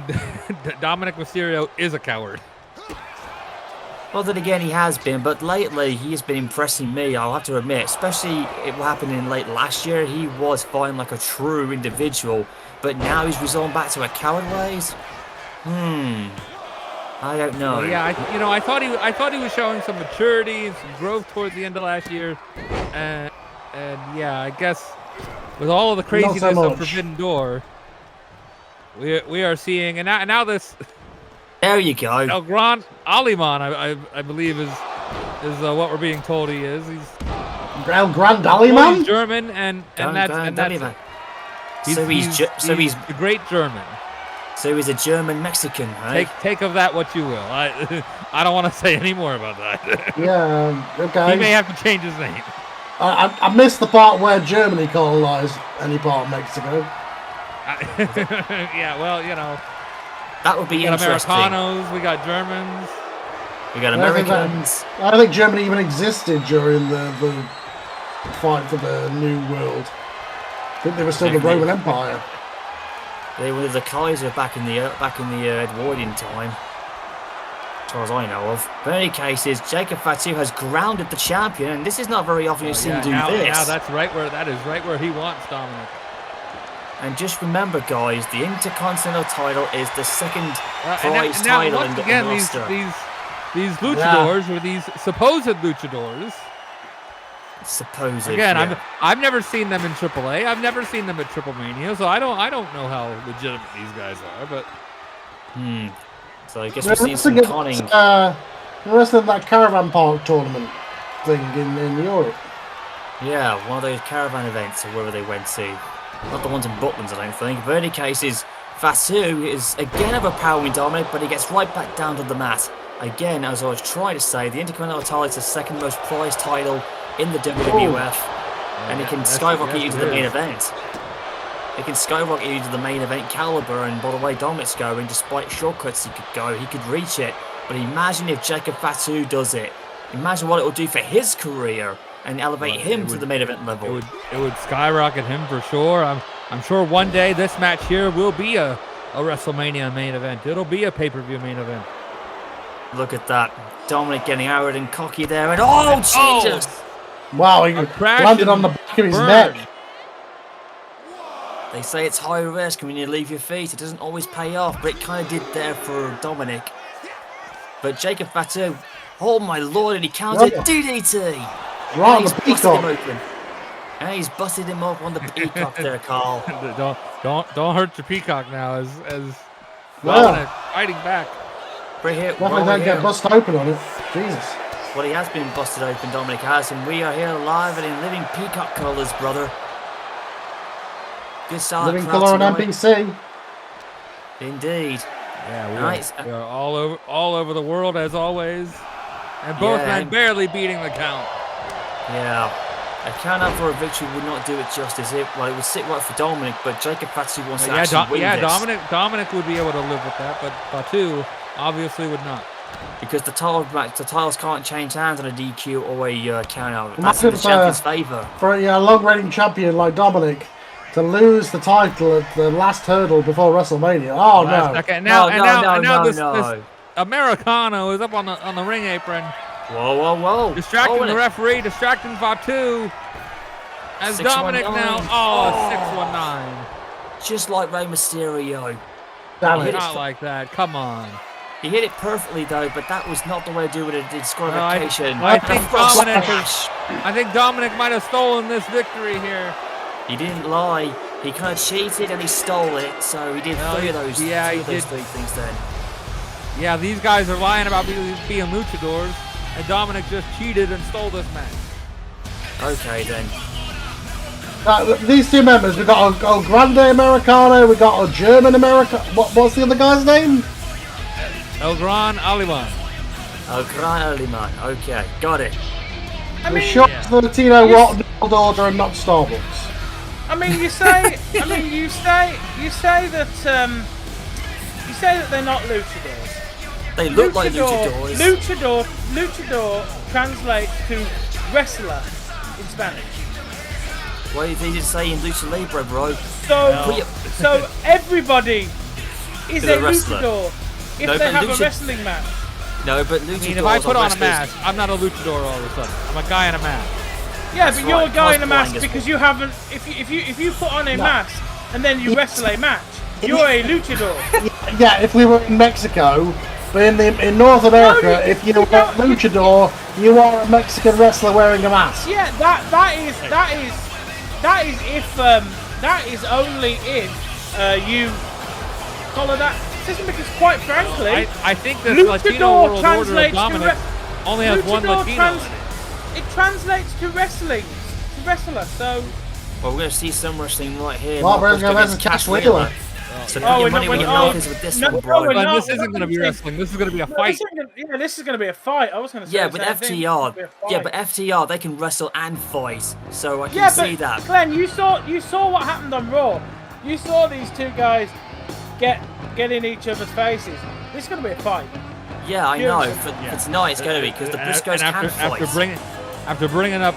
Dominik Mysterio is a coward. Well, then again, he has been, but lately he has been impressing me, I'll have to admit. Especially what happened in late last year, he was fighting like a true individual, but now he's resorting back to a coward ways. I don't know. Well, yeah, I thought he was showing some maturity and some growth towards the end of last year, and yeah, I guess with all of the craziness of Forbidden Door, we are seeing, and now this. There you go. El Gran Aliman, I believe is what we're being told he is. He's El Gran Aliman? He's German, and that's it. So he's the great German. So he's a German Mexican, right? Take of that what you will. I don't want to say any more about that. Yeah, okay. He may have to change his name. I missed the part where Germany colonized any part of Mexico. Yeah, well, that would be interesting. We got Americanos, we got Germans. We got Americans. I don't think Germany even existed during the fight for the New World. think they were still the Roman Empire. They were the Kaiser back in the Edwardian time, as far as I know of. But in any cases, Jacob Fatu has grounded the champion, and this is not very often you see him do this. Now that is right where he wants Dominik. And just remember, guys, the Intercontinental title is the second prize now, title once in the again, roster. These luchadors, or these supposed luchadors. Supposed. Again, yeah. I've never seen them in AAA. I've never seen them at Triple Mania, so I don't know how legitimate these guys are. But So I guess we're seeing some conning. The rest of that Caravan Park tournament thing in Europe. Yeah, one of those caravan events or wherever they went to. Not the ones in Butlins, I don't think. But in any cases, Fatu is again overpowering Dominik, but he gets right back down to the mat. Again, as I was trying to say, the Intercontinental title is the second most prized title in the WWF, and it can skyrocket you to the main event. It can skyrocket you to the main event caliber, and by the way Dominik's going, despite shortcuts he could reach it. But imagine if Jacob Fatu does it. Imagine what it would do for his career and elevate him to the main event level. It would skyrocket him for sure. I'm sure one day this match here will be a WrestleMania main event. It'll be a pay-per-view main event. Look at that. Dominik getting arrogant and cocky there, and oh Jesus! Wow, he landed on the back of his neck. They say it's high risk when you leave your feet. It doesn't always pay off, but it kind of did there for Dominik. But Jacob Fatu, oh my lord, and he counted DDT. Right on the peacock. And he's busted him up on the peacock there, Carl. don't hurt your peacock now as Dominik fighting back. Right here, definitely don't get busted open on it. Jesus. Well, he has been busted open, Dominik has, and we are here live and in living peacock colours, brother. Good solid living crowd colour on tonight. NBC. Indeed. Yeah, we are all over the world as always, and both men barely beating the count. Yeah, a count out for a victory would not do it justice. It would sit right for Dominik, but Jacob Fatu wants to actually win this. Dominik would be able to live with that, but Fatu obviously would not. Because the titles can't change hands on a DQ or a count out. That's in the champion's favour. For a long-reigning champion like Dominik to lose the title at the last hurdle before WrestleMania. Oh no! Now this Americano is up on the ring apron. Whoa! Distracting the referee, distracting Fatu. As Dominik now, 619. Just like Rey Mysterio. Not like that. Come on. He hit it perfectly though, but that was not the way to do it. Disqualification. I think Dominik might have stolen this victory here. He didn't lie. He kind of cheated and he stole it, so he did three of those three things then. Yeah, these guys are lying about being luchadors, and Dominik just cheated and stole this match. Okay then. These two members, we got a Grande Americano, we got a German Americano. What's the other guy's name? El Gran Aliman. El Gran Aliman. Okay, got it. We're sure it's the Latino World Order and not Starbucks. I mean, you say that they're not luchadors. They look like luchadors. Luchador translates to wrestler in Spanish. Well, they did say in Lucha Libre, bro. So everybody is a wrestler. luchador if they have a wrestling match. No, but luchadors. I mean, if I put on a mask, I'm not a luchador all of a sudden. I'm a guy in a mask. Yeah, but you're a guy in a mask because you haven't. If you put on a mask and then you wrestle a match, you're a luchador. Yeah, if we were in Mexico, but in North America, if you're a luchador, you are a Mexican wrestler wearing a mask. Yeah, that is only if you follow that system, because quite frankly, I think the Latino World Order of Dominik only has one Latino. It translates to wrestling, to wrestler. So. Well, we're going to see some wrestling right here. Well, we're going to Cash Wheeler. So put your money where your mouth is with this one, bro. This isn't going to be wrestling. This is going to be a fight. This is going to be a fight. I was going to say. Yeah, with FTR. Yeah, but FTR they can wrestle and fight, so I can see that. Glenn, you saw what happened on Raw. You saw these two guys get in each other's faces. This is going to be a fight. Yeah, I know. For tonight it's going to be because the Briscoes can fight. After bringing up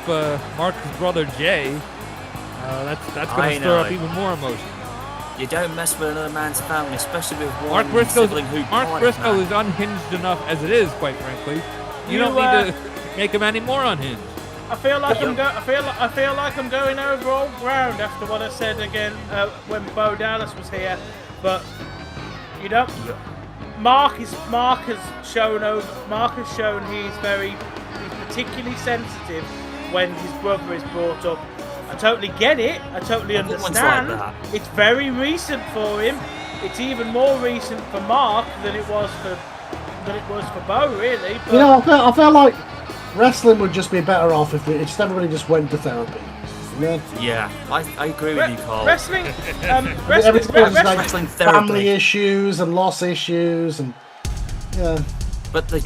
Mark's brother Jay, That's going to stir up even more emotion. You don't mess with another man's family, especially with one Mark Briscoe sibling who is unhinged enough as it is, quite frankly. You don't need to make him any more unhinged. I feel like I'm going over old ground after what I said again when Bo Dallas was here, but you know, Mark has shown he's particularly sensitive when his brother is brought up. I totally get it. I totally understand. Like it's very recent for him. It's even more recent for Mark than it was for Bo, really. But I feel like wrestling would just be better off if everybody just went to therapy. Yeah, I agree with you, Carl. Wrestling family issues and loss issues and But the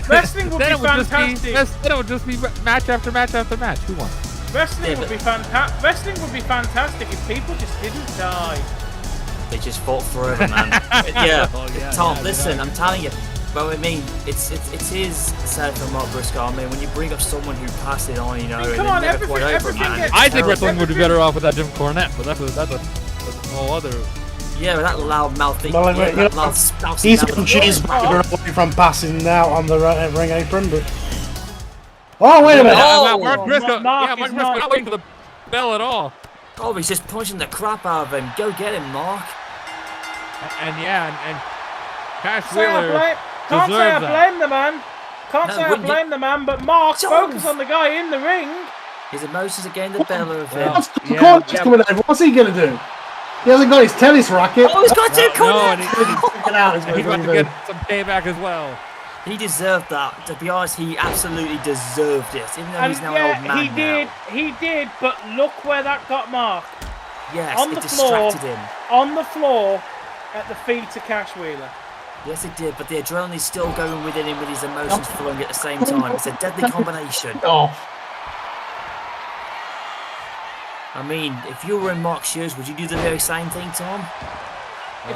wrestling would be fantastic. Then it would just be match after match after match. Who won? Wrestling would be fantastic if people just didn't die. They just fought forever, man. Tom, listen, I'm telling you. Well, I mean, it is sad for Mark Briscoe. I mean, when you bring up someone who passed it on, and never quite over, man. I think wrestling would be better off without Jim Cornette, but that's a whole other. Yeah, with that loud mouth thing. He's got cheeseburger away from passing out on the ring apron, but. Oh, wait a minute! Mark Briscoe. Mark Briscoe not waiting for the bell at all. Oh, he's just punching the crap out of him. Go get him, Mark. And Cash Wheeler. Can't say I blame the man. Blame the man, but Mark, focus on the guy in the ring. His emotions are getting the better of him. Coming over. What's he gonna do? He hasn't got his tennis racket. Oh, he's got two corners. He's got to get some payback as well. He deserved that. To be honest, he absolutely deserved it. Even though he's now an old man he did, but look where that got Mark. Yes, it distracted him. On the floor at the feet of Cash Wheeler. Yes, it did, but the adrenaline's still going within him with his emotions flowing at the same time. It's a deadly combination. I mean, if you were in Mark's shoes, would you do the very same thing, Tom? I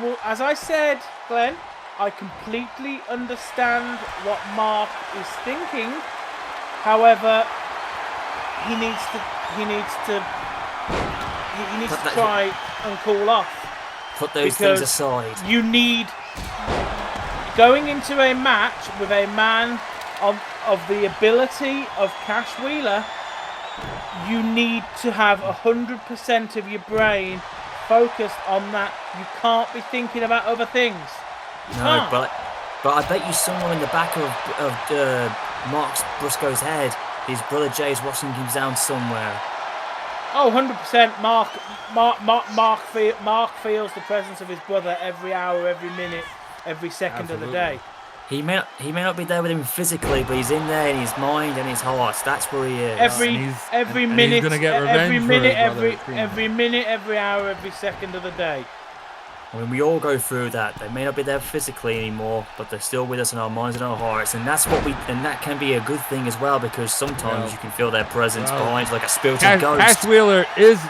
will, as I said, Glenn, I completely understand what Mark is thinking. However, he needs to try and cool off. Put those things aside. You need going into a match with a man of the ability of Cash Wheeler. You need to have 100% of your brain focused on that. You can't be thinking about other things. No, but I bet you somewhere in the back of Mark Briscoe's head, his brother Jay's watching him down somewhere. Oh, 100%. Mark feels the presence of his brother every hour, every minute, every second of the day. He may not be there with him physically, but he's in there in his mind and his heart. That's where he is. Every minute, he's gonna get every minute, every minute, every hour, every second of the day. I mean, we all go through that. They may not be there physically anymore, but they're still with us in our minds and our hearts, and that's and that can be a good thing as well, because sometimes you can feel their presence behind, like a spirited ghost. Cash Wheeler is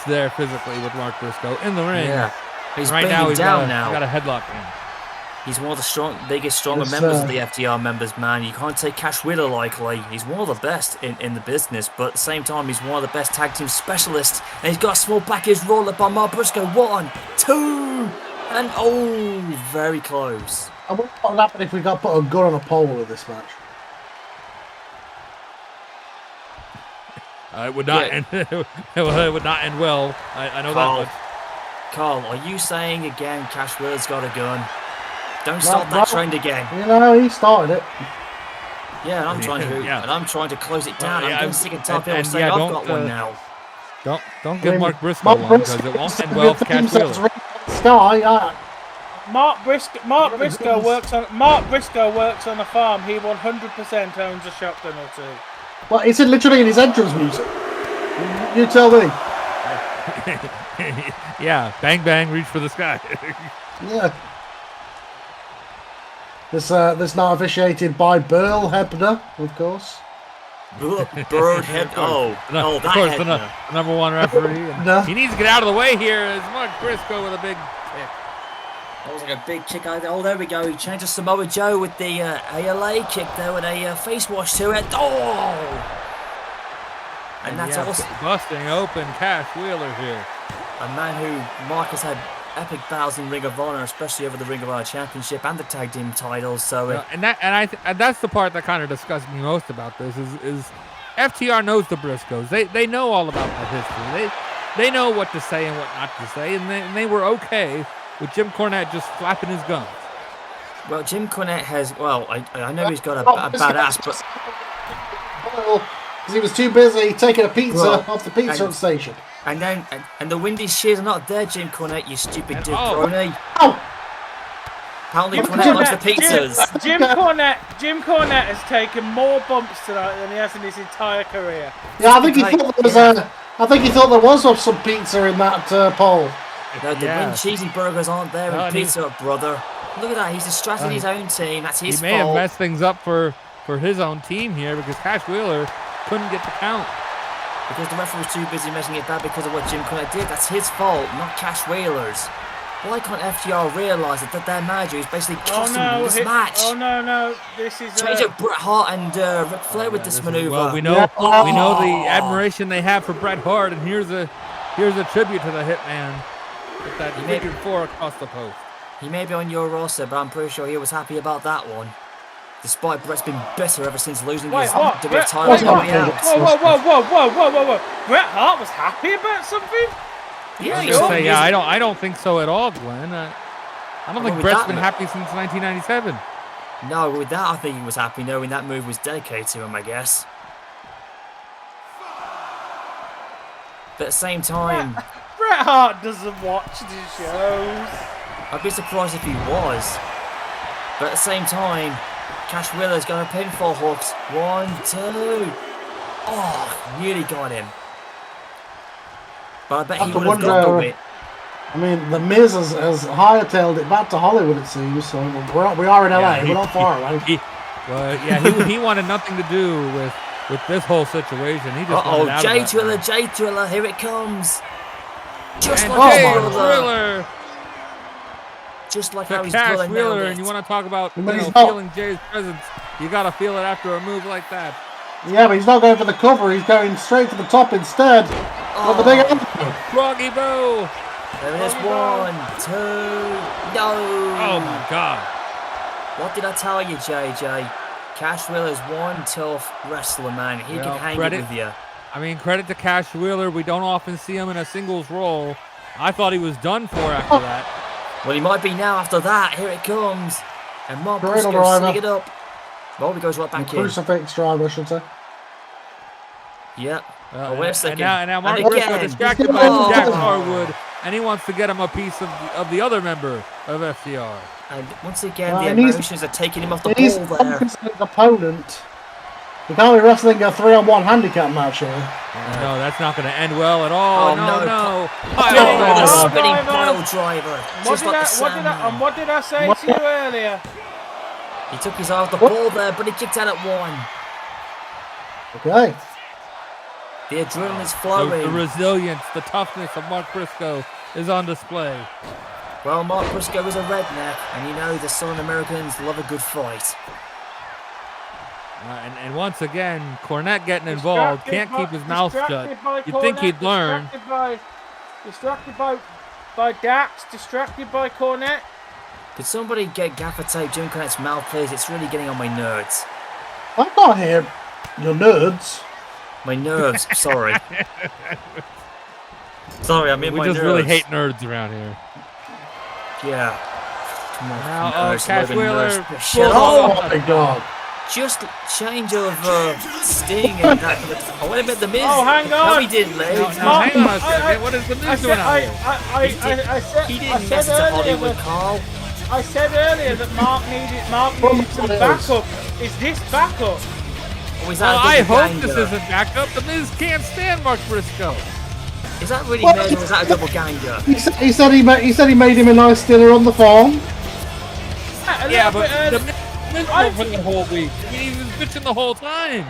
there physically with Mark Briscoe in the ring. Yeah, he's right now. He's got a headlock in. He's one of the stronger members of the FTR members, man. You can't take Cash Wheeler lightly. He's one of the best in the business, but at the same time, he's one of the best tag team specialists. And he's got a small package rolled up by Mark Briscoe. 1, 2, and very close. I wonder what would happen if we got put a gun on a pole with this match. It would not end. It would not end well. I know that much. Carl, are you saying again Cash Wheeler's got a gun? Don't start that trend again. You know, he started it. Yeah, and I'm trying to close it down. I'm getting sick and tired of people saying I've got one now. Don't give Mark Briscoe one, because it won't end well for Cash Wheeler. Mark Briscoe works on a farm. He 100% owns a shotgun or two. Well, it's literally in his entrance music. You tell me. Yeah, bang bang, reach for the sky. Yeah. This now officiated by Burl Hebner, of course. Burl Hebner. Oh, that of course, Hebner. the number one referee. He needs to get out of the way here. As Mark Briscoe with a big kick. That was like a big kick. Oh, there we go. He changed to Samoa Joe with the ALA kick there with a face wash to it. Oh! And that's yeah, also busting open Cash Wheeler here. a man who Mark has had epic battles in Ring of Honor, especially over the Ring of Honor Championship and the Tag Team titles. So And that's the part that kind of disgusts me most about this is FTR knows the Briscoes. They know all about that history. They know what to say and what not to say, and they were okay with Jim Cornette just flapping his gums. well, Jim Cornette has. Well, I know he's got a bad ass, but because he was too busy taking a pizza off the pizza station. and the windy shears are not there, Jim Cornette. You stupid And- jabroni. Oh, Apparently, Jim Cornette likes the Cornette- pizzas. Jim Cornette has taken more bumps tonight than he has in his entire career. yeah, I think he thought there was some pizza in that poll. No, the Yeah. wing cheesy burgers aren't there No, in and Pizza Hut, brother. Look at that. He's distracting his own team. That's his He may have fault. messed things up for his own team here because Cash Wheeler couldn't get the count. Because the referee was too busy making it bad because of what Jim Cornette did. That's his fault, not Cash Wheeler's. Why can't FTR realise that their manager is basically costing them this match? Oh no, this is Change up Bret Hart and Ric Flair with this maneuver. Well, we know the admiration they have for Bret Hart, and here's a tribute to the Hitman with that figure 4 across the post. He may be on your roster, but I'm pretty sure he was happy about that one. Despite Bret's been bitter ever since losing his WWE title. Whoa. Bret Hart was happy about something? Yeah, I he's was gonna fine. say, I don't think so at all, Glenn. I don't think with Bret's that been one- happy since 1997. No, with that I think he was happy knowing that move was dedicated to him, I guess. But at the same time, Bret Hart doesn't watch these shows. I'd be surprised if he was. But at the same time, Cash Wheeler's got a pinfall hooks. 1, 2. Oh, nearly got him. But I bet he have to would have got the wonder- win. I mean, the Miz has hightailed it back to Hollywood, it seems. So we are in LA. We're not far away. He wanted nothing to do with this whole situation. He just wanted out of that. J Thriller, here it comes. Just And like Jay his brother. Thriller Just like to how he's Cash brother Wheeler, nailed and you it. want to talk about But he's not- feeling Jay's presence. You got to feel it after a move like that. Yeah, but he's not going for the cover. He's going straight to the top instead. Got the big elbow. Froggy Bow. There it is. 1, 2. No. Oh my God. What did I tell you, JJ? Cash Wheeler's one tough wrestler, man. He Well, can hang it credit- with you. I mean, credit to Cash Wheeler. We don't often see him in a singles role. I thought he was done for after that. Well, he might be now after that. Here it comes. And Mark Cradle Briscoe driver. sneak it up. Well, he goes right back in. Crucifix drive, I should say. Yep. Oh, wait a second. And now Mark And Briscoe again. distracted by Oh. Jack Harwood, and he wants to get him a piece of the other member of FTR. And once again, Well, the it needs- emotions are taking him off the It is ball there. focusing his opponent. He can't be wrestling a 3-on-1 handicap match here. No, that's not going to end well at all. Oh, no. no. Pile Oh, driver. the Oh, spinning driver. pile driver. Just like the Sandman. What did I say to you earlier? He took his eye off the ball there, but he kicked out at 1. Okay. The adrenaline's The flowing. resilience, the toughness of Mark Briscoe is on display. Well, Mark Briscoe is a redneck, and you know the Southern Americans love a good fight. And once again, Cornette getting involved, can't keep his mouth shut. You'd think he'd learn. Distracted by Dax, distracted by Cornette. Could somebody get gaffer tape Jim Cornette's mouth, please? It's really getting on my nerves. I can't hear your nerds. My nerves, sorry. Sorry, I mean We my just nerves. really hate nerds around here. Yeah. Come on, Now, nerves, Cash load of Wheeler. nerves. Shut Oh up! my god. Just change of Sting and that. Oh, wait a minute, the Miz. Oh, hang No, on. he didn't, Liz. Now, hang on a second. What is the I news doing said, out here? He I didn't said mess to earlier Hollywood, that Carl. I said earlier that Mark needed some backup. Is this backup? Oh, is Well, that a I double hope this ganger? isn't backup. The Miz can't stand Mark Briscoe. Is that really What? Miz or is that a double ganger? He said he made him a nice dinner on the phone. Yeah, but the Miz I- for the whole week. I mean, he was bitching the whole time.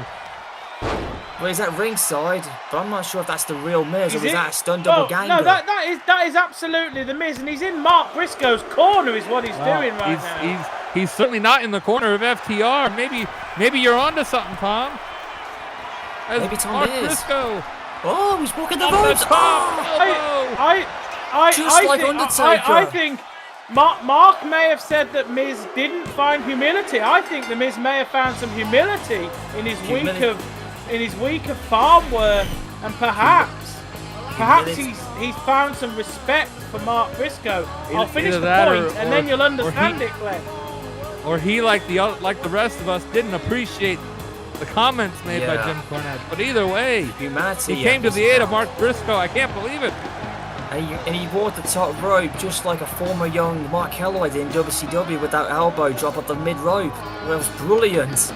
Well, he's at ringside, but I'm not sure if that's the real Miz or Is is it? that a stun double ganger. No, that is absolutely the Miz, and he's in Mark Briscoe's corner, is what he's doing right now. He's certainly not in the corner of FTR. Maybe you're onto something, Tom. as Maybe Tom Mark is. Briscoe. Oh, he's walking the Off the ropes. top. Oh, Elbow. Just like Undertaker. I think Mark may have said that Miz didn't find humility. I think the Miz may have found some humility in his week of farm work, and perhaps he's found some respect for Mark Briscoe. I'll finish the point, and then you'll understand it, Glenn. Or he, like the rest of us, didn't appreciate the comments made by Jim Cornette. But either way, humanity. He came to the aid of Mark Briscoe. I can't believe it. And he walked the top rope just like a former young Mark Calloway did in WCW with that elbow drop at the mid rope. That was brilliant.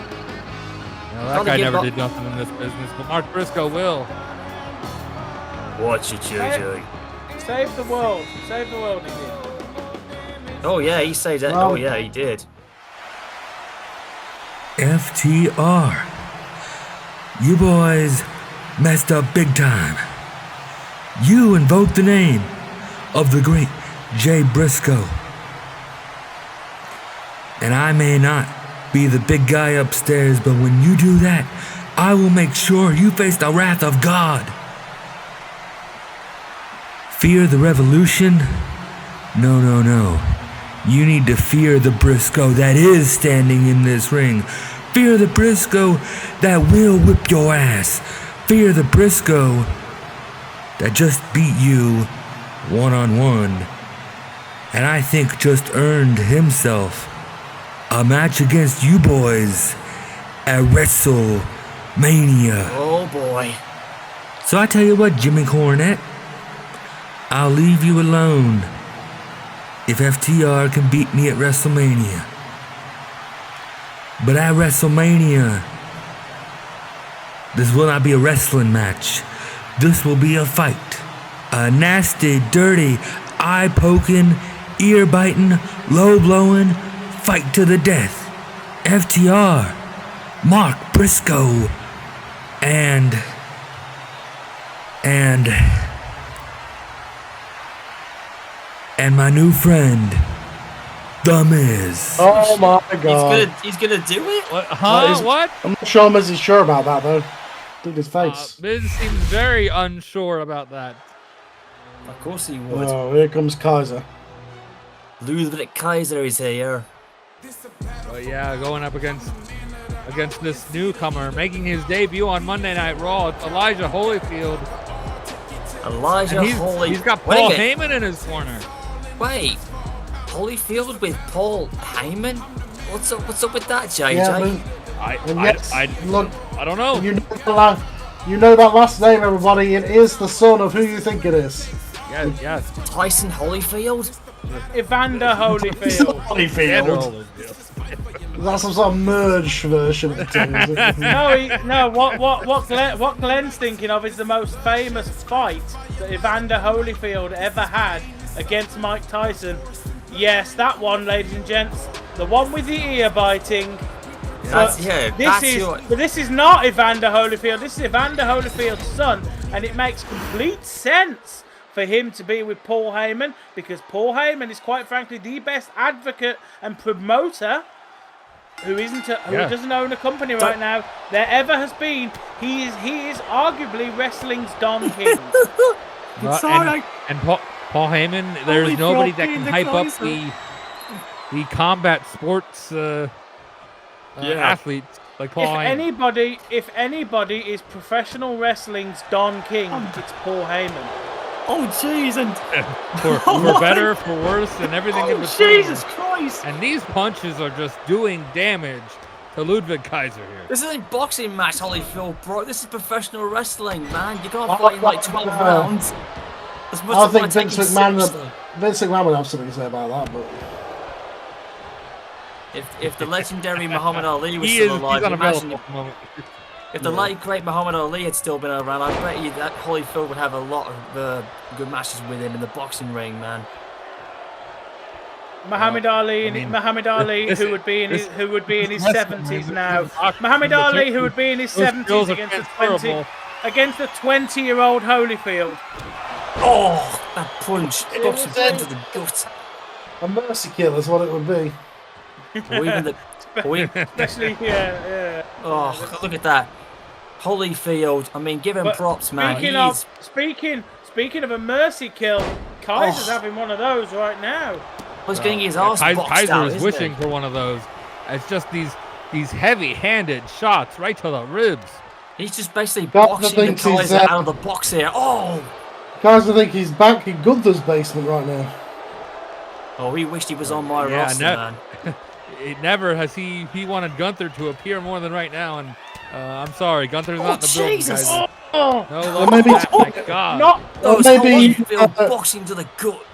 Well, that guy never did nothing in this business, but Mark Briscoe will. Watch it, JJ. Save the world. Save the world, he did. Oh, yeah, he saved that. Well, oh, yeah, he did. FTR. You boys messed up big time. You invoked the name of the great Jay Briscoe. And I may not be the big guy upstairs, but when you do that, I will make sure you face the wrath of God. Fear the revolution? No, no, no. You need to fear the Briscoe that is standing in this ring. Fear the Briscoe that will whip your ass. Fear the Briscoe that just beat you one-on-one. And I think just earned himself a match against you boys at WrestleMania. Oh, boy. So I tell you what, Jimmy Cornette, I'll leave you alone if FTR can beat me at WrestleMania. But at WrestleMania, this will not be a wrestling match. This will be a fight. A nasty, dirty, eye-poking, ear-biting, low-blowing fight to the death. FTR, Mark Briscoe, and my new friend, The Miz. Oh my God. He's gonna do it? What? I'm not sure Miz is sure about that though. Look at his face. Miz seems very unsure about that. Of course he would. Oh, here comes Kaiser. Ludwig Kaiser is here. But yeah, going up against this newcomer, making his debut on Monday Night Raw, it's Elijah Holyfield. He's got Paul Heyman in his corner. Wait, Holyfield with Paul Heyman? What's up with that, JJ? Yeah, I don't know. You know that last name, everybody. It is the son of who you think it is. Yes. Tyson Holyfield? Evander Holyfield. Holyfield. That's some sort of merge version of the two. No. What Glenn's thinking of is the most famous fight that Evander Holyfield ever had against Mike Tyson. Yes, that one, ladies and gents, the one with the ear biting. But this is not Evander Holyfield. This is Evander Holyfield's son, and it makes complete sense for him to be with Paul Heyman, because Paul Heyman is quite frankly the best advocate and promoter who doesn't own a company right now there ever has been. He is arguably wrestling's Don King. And Paul Heyman, there's nobody that can hype up the combat sports athletes like Paul Heyman. If anybody is professional wrestling's Don King, it's Paul Heyman. Oh, jeez, and for better, for worse, and everything in between. Jesus Christ! And these punches are just doing damage to Ludwig Kaiser here. This isn't a boxing match, Holyfield, bro. This is professional wrestling, man. You can't fight in like 12 rounds. I think Vince McMahon would have something to say about that, but if the legendary Muhammad Ali was still alive, imagine if the late great Muhammad Ali had still been around, I bet you that Holyfield would have a lot of good matches with him in the boxing ring, man. Muhammad Ali, who would be in his 70s now. Muhammad Ali, who would be in his 70s against a 20-year-old Holyfield. Oh, that punch got him into the gut. A mercy kill is what it would be. Or even especially, yeah. Oh, look at that. Holyfield, I mean, give him props, man. Speaking of a mercy kill, Kaiser's having one of those right now. He's getting his arse boxed Kaiser out, is wishing for one of those. It's just these heavy-handed shots right to the ribs. He's just basically boxing the Kaiser out of the box here. Oh! Kaiser think he's back in Gunther's basement right now. Oh, he wished he was on my roster, man. It never has he wanted Gunther to appear more than right now, and I'm sorry, Gunther's not in the building, Jesus. guys. Oh, No, maybe my God. Boxing to the gut.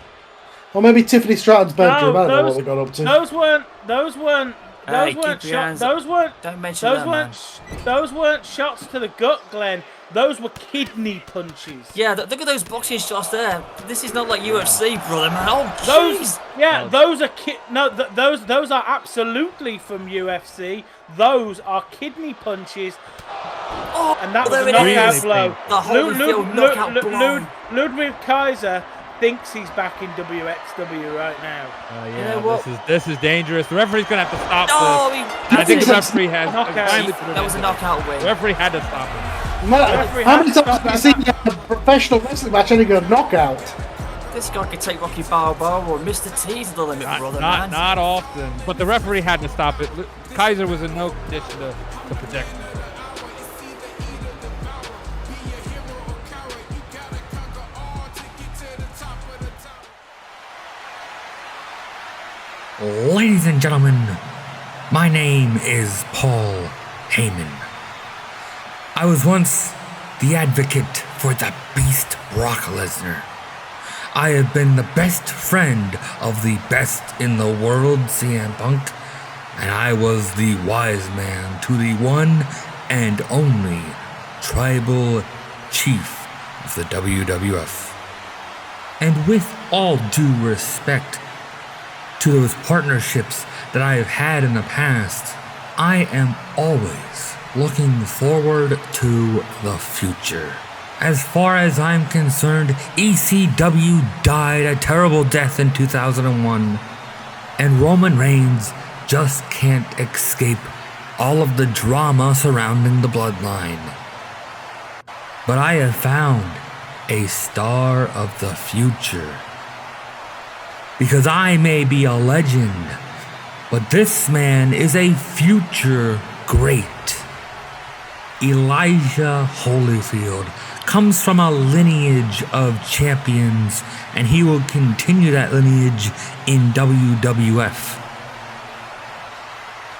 Or maybe Tiffany Stratton's bedroom. I don't know what they got up to. Those weren't shots to the gut, Glenn. Those were kidney punches. Yeah, look at those boxing shots there. This is not like UFC, brother, man. Oh, those, yeah, those are those are absolutely from UFC. Those are kidney punches. Oh, and that was a knockout blow. The Holyfield knockout blow. Ludwig Kaiser thinks he's back in WXW right now. Yeah, you know what? This is dangerous. The referee's gonna have to stop this. I think the referee has. That was a knockout win. The referee had to stop it. How many times have you seen a professional wrestling match only got a knockout? This guy could take Rocky Balboa or Mr. T to the limit, brother, man. Not often, but the referee had to stop it. Kaiser was in no condition to protect him. Ladies and gentlemen, my name is Paul Heyman. I was once the advocate for the Beast Brock Lesnar. I have been the best friend of the best in the world, CM Punk, and I was the wise man to the one and only tribal chief of the WWF. And with all due respect to those partnerships that I have had in the past, I am always looking forward to the future. As far as I'm concerned, ECW died a terrible death in 2001, and Roman Reigns just can't escape all of the drama surrounding the bloodline. But I have found a star of the future. Because I may be a legend, but this man is a future great. Elijah Holyfield comes from a lineage of champions, and he will continue that lineage in WWF.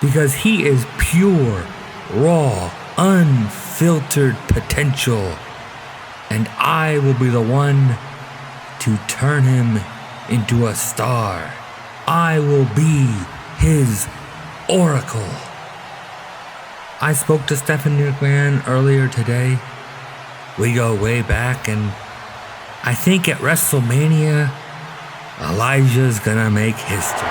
Because he is pure, raw, unfiltered potential, and I will be the one to turn him into a star. I will be his oracle. I spoke to Stephanie McMahon earlier today. We go way back, and I think at WrestleMania, Elijah's gonna make history.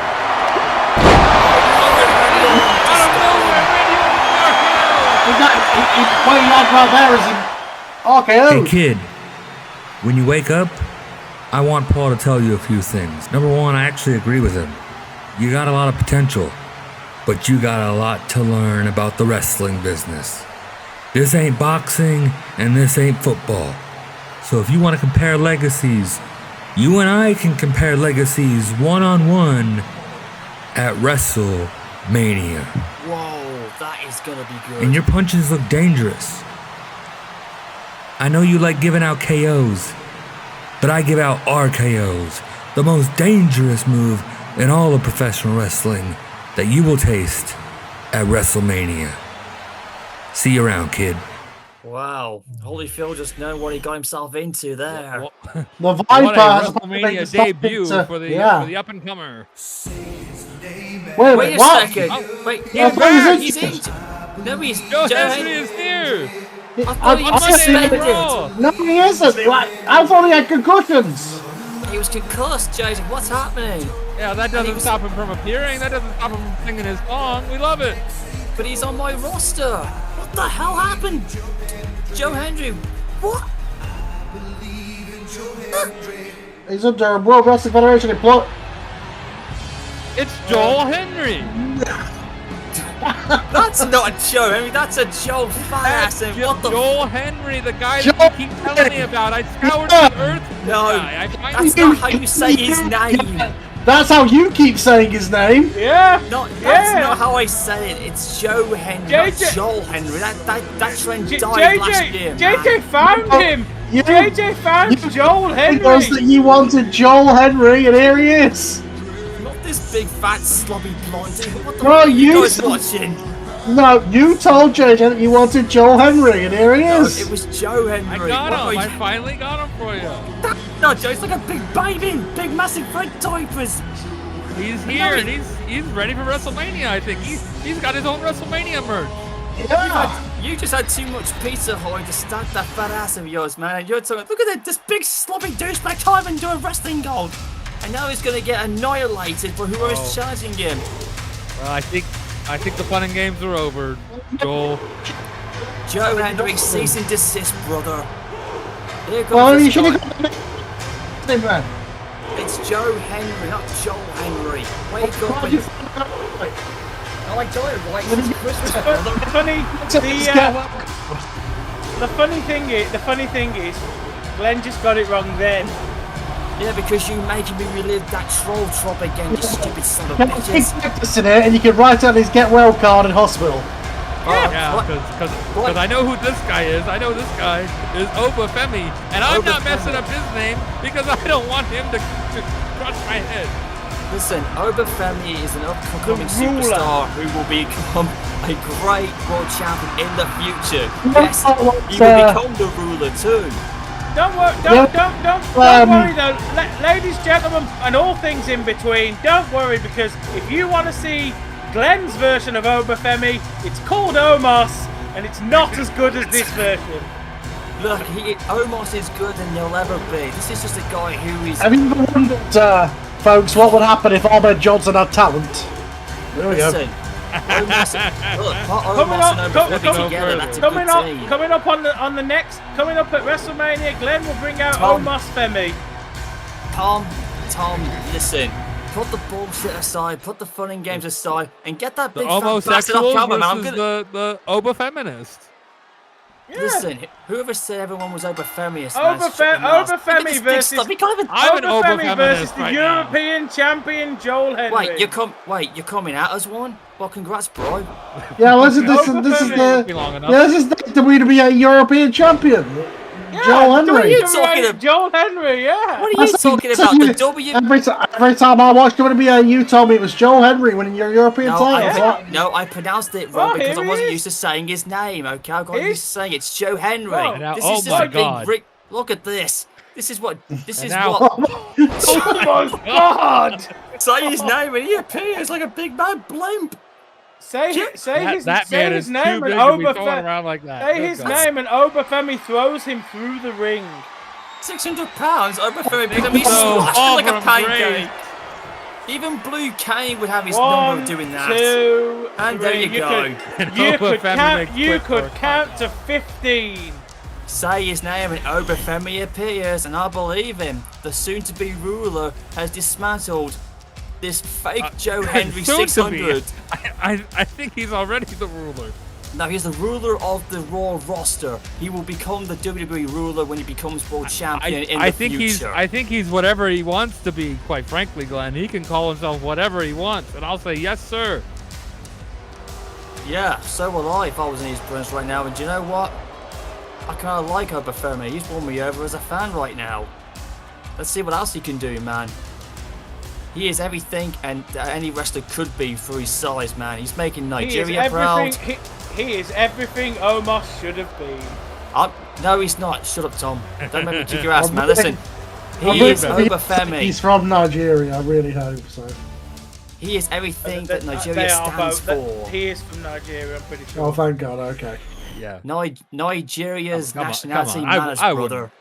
Hey kid, when you wake up, I want Paul to tell you a few things. Number one, I actually agree with him. You got a lot of potential, but you got a lot to learn about the wrestling business. This ain't boxing, and this ain't football. So if you want to compare legacies, you and I can compare legacies one-on-one at WrestleMania. Whoa, that is gonna be good. And your punches look dangerous. I know you like giving out KOs, but I give out RKOs, the most dangerous move in all of professional wrestling that you will taste at WrestleMania. See you around, kid. Wow, Holyfield just know what he got himself into there. The What Viper a has WrestleMania debut for the up-and-comer. Wait a second. Oh. Wait, Yeah, he's in. No, he's Joe Henry is here. I thought he was suspended. No, he isn't. I thought he had concussions. He was concussed, Jason. What's happening? Yeah, that doesn't stop him from appearing. That doesn't stop him from singing his song. We love it. But he's on my roster. What the hell happened? Joe Hendry, what? He's under World Wrestling Federation employee. It's Joel Henry. That's not a Joe Henry. That's a Joe Fast. And what the? Joel Henry, the guy Joel that you keep telling me about. I scoured the earth. for this No, guy. I finally that's not how you say his name. That's how you keep saying his name. Yeah. That's not how I say it. It's Joe Henry, not Joel Henry. That trend died last year. JJ found him. You- JJ found Joel Because Henry. that you wanted Joel Henry, and here he is. Not this big fat slobby blondie. What the No, fuck are you you guys said- watching? No, you told JJ that you wanted Joel Henry, and here he No, is. it was Joe Henry. I What got are him. I you- finally got him for you. No, Joe, it's like a big baby, big massive red diapers. He's here and he's ready for WrestleMania. I think he's got his own WrestleMania merch. Yeah. You just had too much pizza Hoi to stack that fat ass of yours, man. And you're talking, look at that, this big sloppy douchebag can't even do a wrestling gold. And now he's gonna get annihilated for whoever's charging him. Well, I think the fun and games are over, Joel. Joe Henry, cease and desist, brother. Here comes Well, this you should guy. have got man. It's Joe Henry, not Joel Henry. Wake up and... I like Joe right. It's Christmas, brother. The funny thing is, Glenn just got it wrong then. Yeah, because you making me relive that troll trop again, you stupid son of bitches. Practice in it, and you can write out his get well card in hospital. Yeah, What? because I know who this guy is. I know this guy is Oba Femi, and I'm Oba not messing Femi. up his name because I don't want him to crush my head. Listen, Oba Femi is an upcoming The ruler. superstar who will become a great world champion in the future. Yes, Yes, he will become the ruler too. Don't worry, Yeah. don't worry though, ladies, gentlemen, and all things in between. Don't worry, because if you want to see Glenn's version of Oba Femi, it's called Omos, and it's not as good as this version. Look, Omos is good and he'll ever be. This is just a guy who is. Have you ever wondered, folks, what would happen if Ahmed Johnson had talent? There we go. Listen, Omos, look, put Coming Omos up- and co- Oba co- Femi together, that's a Coming good up, team. coming up on the next, coming up at WrestleMania, Glenn will bring out Tom. Omos Femi. Tom, listen. Put the bullshit aside, put the fun and games aside, and get that The big fat bastard off homosexuals camera, man. I'm versus gonna... the Oba feminist. Yeah. Listen, whoever said everyone was Oba Femiist, Oba Femi versus I'm an Oba Oba Femi versus feminist the right now. European champion Joel Henry. Wait, you're coming out as one? Well, congrats, bro. Yeah, well, this is Be long enough. this is the WWE European champion, Joel Henry. you talking about? Joel Henry, yeah. What are you talking about? The W? Every time I watched WWE, you told me it was Joel Henry winning your European title. I pronounced it wrong Oh, because I here he wasn't is. used to saying his name. Okay, I got He's- used to saying it's Joe Henry. Oh. Now- This oh is just my a big God. brick. Look at this. This is what. This is now- what. Oh my God! Say his name and he appears like a big mad blimp. Say his That man his is name too and big to be Oba throwing Femi. around like that. Say Good his God. name and Oba Femi throws him through the ring. 600 pounds. Oba Femi because he's So smashed far like a from pancake. great. Even Blue Kane would have his One, number doing that. 2, And there three. you go. And You Oba could Femi count. makes You quick could work. count to 15. Say his name and Oba Femi appears, and I believe him. The soon-to-be ruler has dismantled this fake Joe Henry Soon to be. 600. I think he's already the ruler. Now he's the ruler of the Raw roster. He will become the WWE ruler when he becomes world champion in I the think future. I think he's whatever he wants to be. Quite frankly, Glenn, he can call himself whatever he wants, and I'll say yes, sir. Yeah, so will I if I was in his presence right now. And do you know what? I kind of like Oba Femi. He's won me over as a fan right now. Let's see what else he can do, man. He is everything and any wrestler could be for his size, man. He's making Nigeria proud. He is everything Omos should have been. No, he's not. Shut up, Tom. Don't make me kick your ass, man. Listen, he is Oba Femi. He's from Nigeria, I really hope so. He is everything that They Nigeria are stands both- for. He is from Nigeria, I'm pretty sure. Oh, thank God, okay. Yeah, Nigeria's Oh, come on, nationality come on. matters, I brother. wouldn't.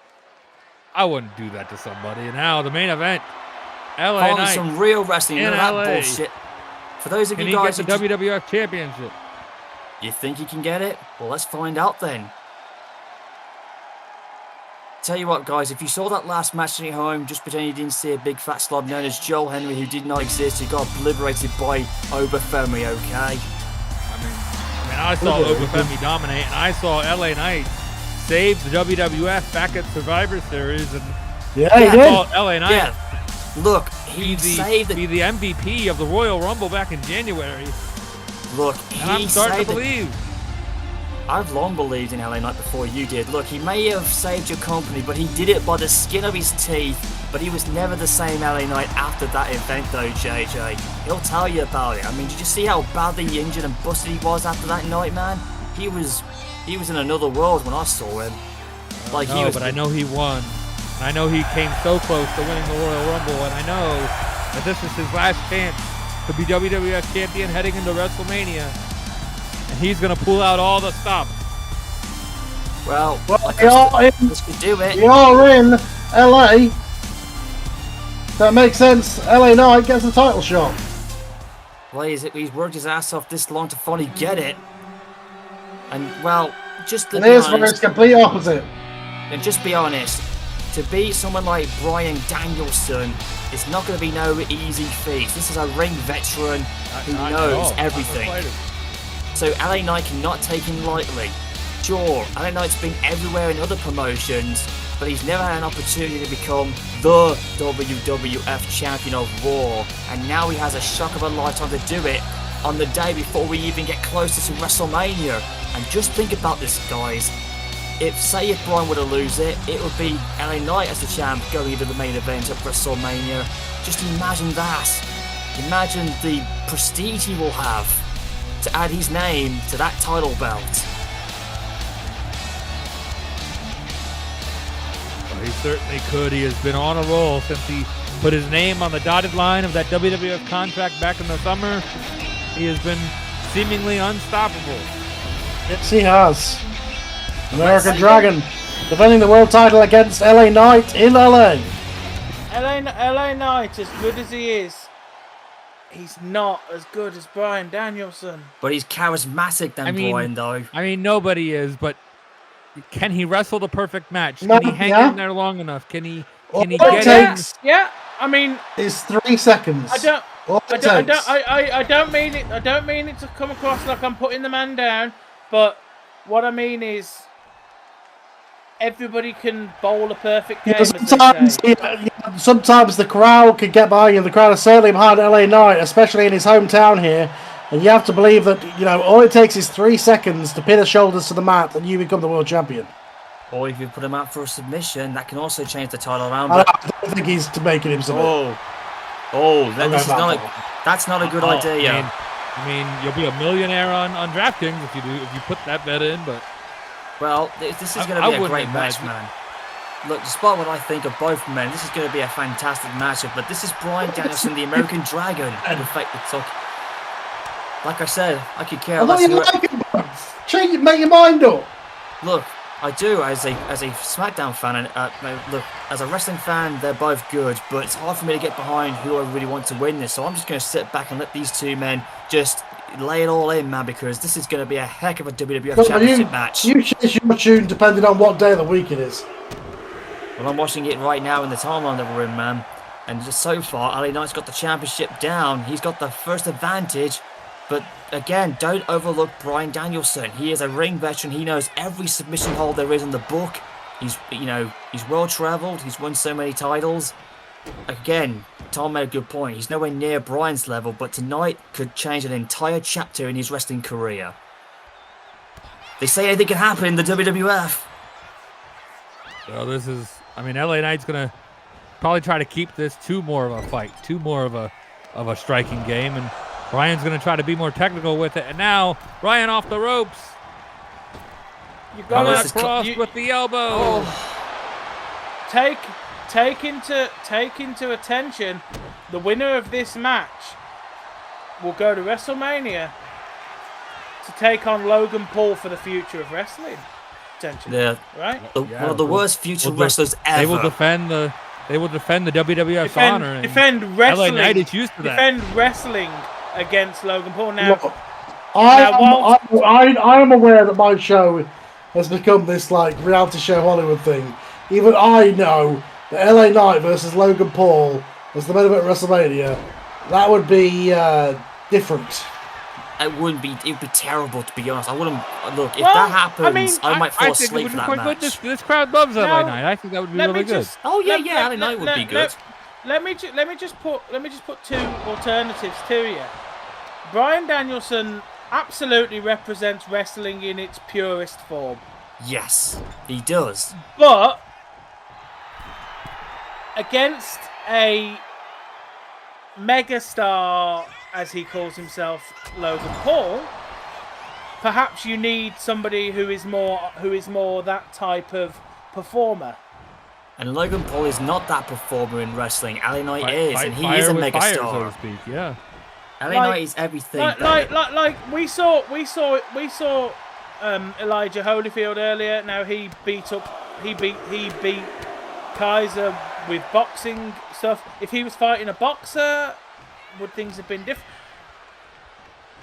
I wouldn't do that to somebody. And now the main event, LA Finally, Knight. some real wrestling, in none of that LA. bullshit. For those of Can you he get guys the who just- WWF Championship? You think he can get it? Well, let's find out then. Tell you what, guys, if you saw that last match at home, just pretend you didn't see a big fat slob known as Joel Henry who did not exist, who got obliterated by Oba Femi, okay? I I saw Oba Femi dominate, and I saw LA Knight save the WWF back at Survivor Series, and Yeah, I he did. saw LA Knight Yeah. Look, be he saved the the. MVP of the Royal Rumble back in January, Look, and I'm he starting to saved it. believe. I've long believed in LA Knight before you did. Look, he may have saved your company, but he did it by the skin of his teeth. But he was never the same LA Knight after that event, though, JJ. He'll tell you about it. I mean, did you see how badly injured and busted he was after that night, man? He was in another world when I saw him. Like he No, was. but I know he won. And I know he came so close to winning the Royal Rumble, and I know that this is his last chance to be WWF champion heading into WrestleMania. And he's gonna pull out all the stops. Well, Well, like they are in. this could do it. We are in LA. That makes sense. LA Knight gets the title shot. Well, he's worked his ass off this long to finally get it. And well, just to And be here's where honest, it's complete opposite. and just be honest, to beat someone like Bryan Danielson is not going to be no easy feat. This is a ring veteran who Not at knows all. Not the everything. fighter. So LA Knight cannot take him lightly. Sure, LA Knight's been everywhere in other promotions, but he's never had an opportunity to become the WWF Champion of Raw, and now he has a shock of a lifetime to do it on the day before we even get closer to WrestleMania. And just think about this, guys. Say if Bryan were to lose it, it would be LA Knight as the champ going into the main event at WrestleMania. Just imagine that. Imagine the prestige he will have to add his name to that title belt. Well, he certainly could. He has been on a roll since he put his name on the dotted line of that WWF contract back in the summer. He has been seemingly unstoppable. Yes, he has. American Dragon defending the world title against LA Knight in LA. LA Knight, as good as he is, he's not as good as Bryan Danielson. But he's charismatic than Bryan, though. I mean, nobody is, but can he wrestle the perfect match? No, Can he hang yeah. in there long enough? Can he All get it in? takes Yeah, I mean, is 3 seconds. I don't. All I it don't, takes. I don't mean it. I don't mean it to come across like I'm putting the man down. But what I mean is, everybody can bowl a perfect game. As they say. Sometimes the crowd can get behind you. The crowd is certainly behind LA Knight, especially in his hometown here. And you have to believe that, all it takes is 3 seconds to pin his shoulders to the mat and you become the world champion. Or if you put him out for a submission, that can also change the title around. I But don't think he's making him submit. That's not a good idea. I mean, you'll be a millionaire on DraftKings if you put that bet in. But Well, this is going I to be a wouldn't great match, imagine. man. Look, despite what I think of both men, this is going to be a fantastic matchup. But this is Bryan Danielson, the American Dragon. In fact, like I said, I could care I thought less. you like him, bro. Change it, make your mind up. Look, I do as a SmackDown fan, and look, as a wrestling fan, they're both good, but it's hard for me to get behind who I really want to win this. So I'm just going to sit back and let these two men just lay it all in, man, because this is going to be a heck of a WWF Championship match. You change your tune depending on what day of the week it is. Well, I'm watching it right now in the timeline that we're in, man, and just so far, LA Knight's got the championship down. He's got the first advantage. But again, don't overlook Bryan Danielson. He is a ring veteran. He knows every submission hold there is in the book. He's well traveled. He's won so many titles. Again, Tom made a good point. He's nowhere near Bryan's level, but tonight could change an entire chapter in his wrestling career. They say anything can happen in the WWF. so this is, I mean, LA Knight's gonna probably try to keep this to more of a fight, to more of a striking game, and Bryan's going to try to be more technical with it. And now, Bryan off the ropes. You Got gotta that cross with the elbow. take into attention the winner of this match will go to WrestleMania to take on Logan Paul for the future of wrestling. Potentially, Yeah. right? One of the worst future wrestlers ever. They will defend the WWF's honor. and Defend wrestling. LA Knight is used to that. Defend wrestling against Logan Paul. Now, Look, I am aware that my show has become this like reality show Hollywood thing. Even I know that LA Knight versus Logan Paul as the main event at WrestleMania, that would be different. it wouldn't be. It'd be terrible, to be honest. I wouldn't look if that happens. I might fall asleep for that match. This crowd loves LA Knight. I think that would be really good. LA Knight would be good. Let me just put two alternatives to you. Bryan Danielson absolutely represents wrestling in its purest form. Yes, he does. But against a megastar, as he calls himself, Logan Paul, perhaps you need somebody who is more that type of performer. And Logan Paul is not that performer in wrestling. LA Knight is, and he is a megastar. Fire, so to speak. Yeah. LA Knight is everything. Like we saw Elijah Holyfield earlier. Now he beat Kaiser with boxing stuff. If he was fighting a boxer, would things have been different?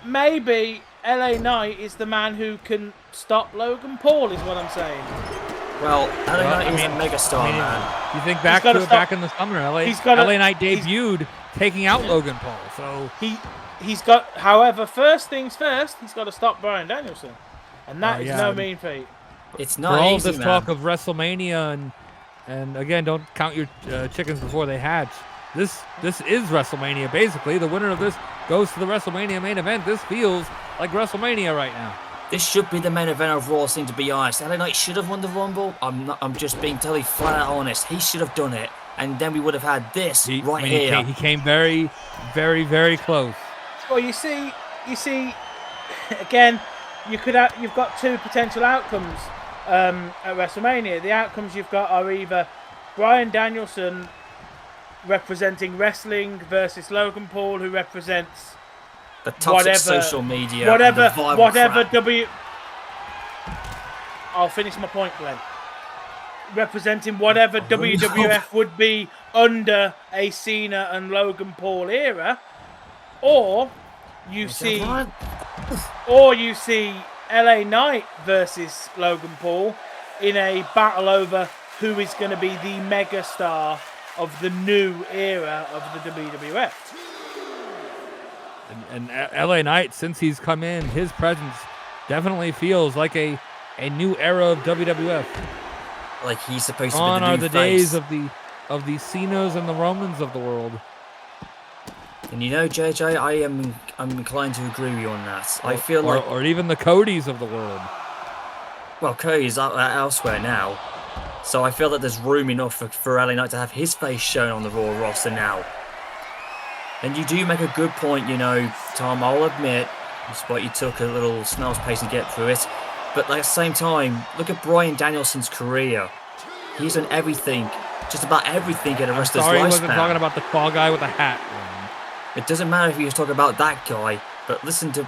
Maybe LA Knight is the man who can stop Logan Paul, is what I'm saying. Well, LA Knight is a megastar, man. You think back to it back in the summer, LA Knight debuted taking out Logan Paul. So he's got. However, first things first, he's got to stop Bryan Danielson, and that is no mean feat. It's not for all easy, this man. talk of WrestleMania and again, don't count your chickens before they hatch. This is WrestleMania. Basically, the winner of this goes to the WrestleMania main event. This feels like WrestleMania right now. This should be the main event of Raw, to be honest. LA Knight should have won the Rumble. I'm just being totally flat out honest. He should have done it, and then we would have had this here. He came very, very, very close. Well, you see, again, you've got two potential outcomes at WrestleMania. The outcomes you've got are either Bryan Danielson representing wrestling versus Logan Paul, who represents the toxic social media, whatever crap. I'll finish my point, Glenn. Representing whatever WWF would be under a Cena and Logan Paul era, or you see LA Knight versus Logan Paul in a battle over who is going to be the megastar of the new era of the WWF. And LA Knight, since he's come in, his presence definitely feels like a new era of WWF. Like he's supposed to be the new are the face. days of the Cenas and the Romans of the world. And you know, JJ, I'm inclined to agree with you on that. I feel or even the Codys of the world. Well, Cody's elsewhere now, so I feel that there's room enough for LA Knight to have his face shown on the Raw roster now. And you do make a good point, you know, Tom. I'll admit, despite you took a little snail's pace to get through it, but at the same time, look at Bryan Danielson's career. He's done everything, just about everything in the rest of his lifespan. Sorry, I wasn't talking about the tall guy with a hat. It doesn't matter if you was talking about that guy, but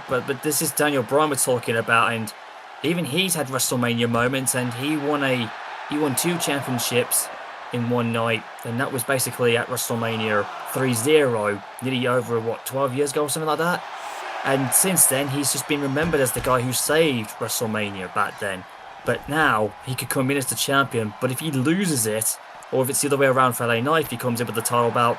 but this is Daniel Bryan we're talking about, and even he's had WrestleMania moments, and he won 2 championships in one night, and that was basically at WrestleMania 30, nearly over 12 years ago or something like that. And since then, he's just been remembered as the guy who saved WrestleMania back then. But now he could come in as the champion. But if he loses it, or if it's the other way around for LA Knight, if he comes in with the title belt,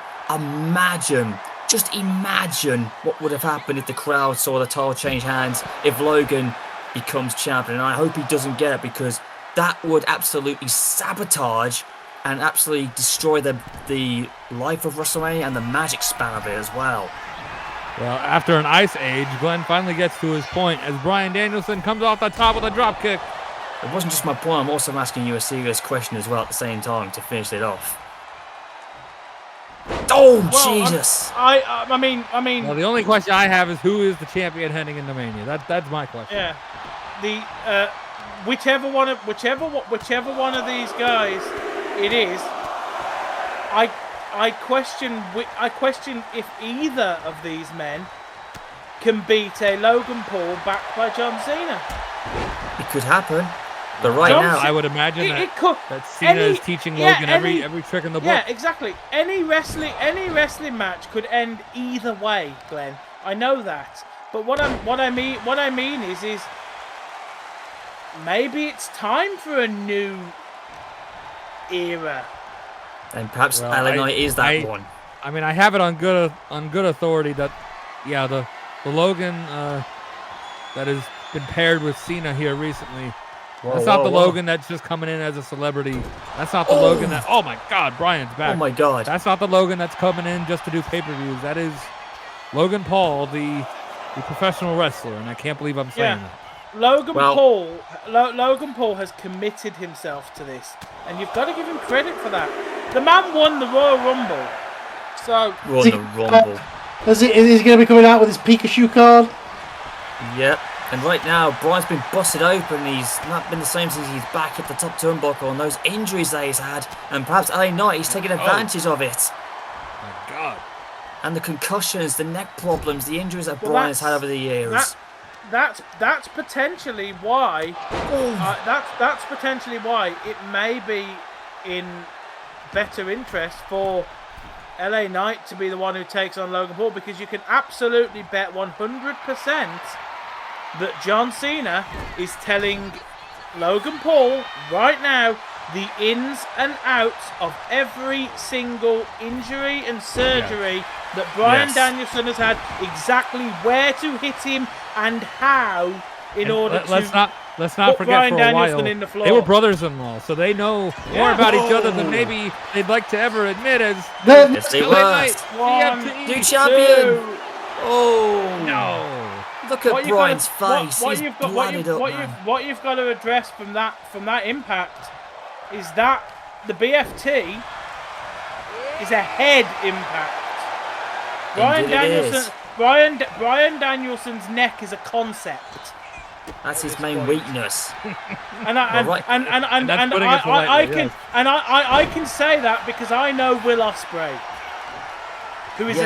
just imagine what would have happened if the crowd saw the title change hands, if Logan becomes champion. And I hope he doesn't get it, because that would absolutely sabotage and absolutely destroy the life of WrestleMania and the magic span of it as well. Well, after an ice age, Glenn finally gets to his point as Bryan Danielson comes off the top with a dropkick. It wasn't just my point, I'm also asking you a serious question as well at the same time to finish it off. Oh, well, Jesus! I mean. Well, the only question I have is who is the champion heading into Mania? That's my question. Yeah, whichever one of these guys it is, I question if either of these men can beat a Logan Paul backed by John Cena. It could happen. But right now, I would imagine that Cena is teaching Logan every trick in the book. Yeah, exactly. Any wrestling match could end either way, Glenn. I know that. But what I mean is maybe it's time for a new era. And perhaps LA Knight is that one. I mean, I have it on good authority that, the Logan that has been paired with Cena here recently. Whoa, That's not whoa, the whoa. Logan that's just coming in as a celebrity. That's not the Logan that. Oh my God, Bryan's back. Oh my God. That's not the Logan that's coming in just to do pay-per-views. That is Logan Paul, the professional wrestler, and I can't believe I'm saying that. Logan Paul has committed himself to this, and you've got to give him credit for that. The man won the Royal Rumble, so Won the Rumble. Is he going to be coming out with his Pikachu card? Yep. And right now, Bryan's been busted open. He's not been the same since he's back at the top turnbuckle and those injuries that he's had. And perhaps LA Knight, he's taking advantage of it. My God. And the concussions, the neck problems, the injuries that Bryan's had over the years. That's potentially why. That's potentially why it may be in better interest for LA Knight to be the one who takes on Logan Paul, because you can absolutely bet 100% that John Cena is telling Logan Paul right now the ins and outs of every single injury and surgery that Bryan Danielson has had, exactly where to hit him and how in order to let's not put forget Bryan for a Danielson while in the floor. they were brothers-in-law, so they know more about each other than maybe they'd like to ever admit. As Yes, they LA were. Knight, One, CFT. New champion. Two. Oh. No. Look at Bryan's face. What He's you've got, blooded up, man. what you've got to address from that impact is that the BFT is a head impact. Bryan Danielson's neck is a concept. That's his main weakness. And I can say that because I know Will Ospreay, who is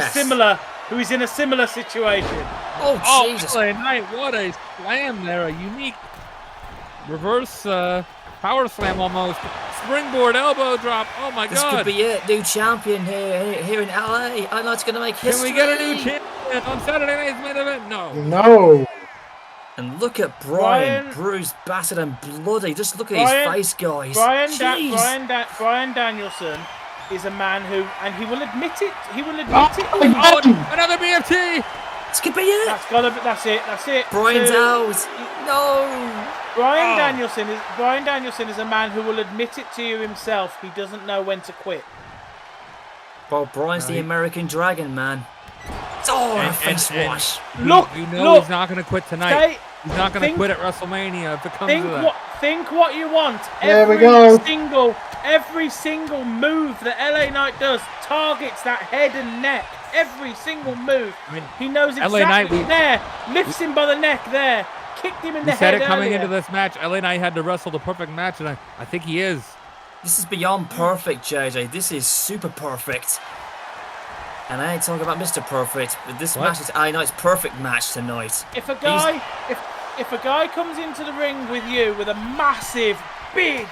who is in a similar situation. Oh, Jesus. LA Knight, what a slam there. A unique reverse power slam almost. Springboard elbow drop. Oh my This God. could be it. New champion here in LA. I know it's going to make Can history. we get a new champion on Saturday night's main event? No. No. And look at Bryan, bruised, battered, and bloody. Just look at his face, guys. Bryan Danielson is a man who, and he will admit it. He will admit it. Oh, another BFT. This could be it. That's it. Bryan's out. No. Bryan Danielson is a man who will admit it to you himself. He doesn't know when to quit. Well, Bryan's the American Dragon, man. Oh, a face wash. Look, you know he's not going to quit tonight. He's not going to think- quit at WrestleMania if it comes to that. Think what you want. There we go. Every single move that LA Knight does targets that head and neck. Every single move. I mean, He knows LA Knight, exactly there. Lifts him by the neck there. Kicked him in the We said head it coming earlier. into this match. LA Knight had to wrestle the perfect match, and I think he is. This is beyond perfect, JJ. This is super perfect. And I ain't talking about Mr. Perfect, but this match is LA Knight's perfect match tonight. If a guy comes into the ring with you with a massive, big,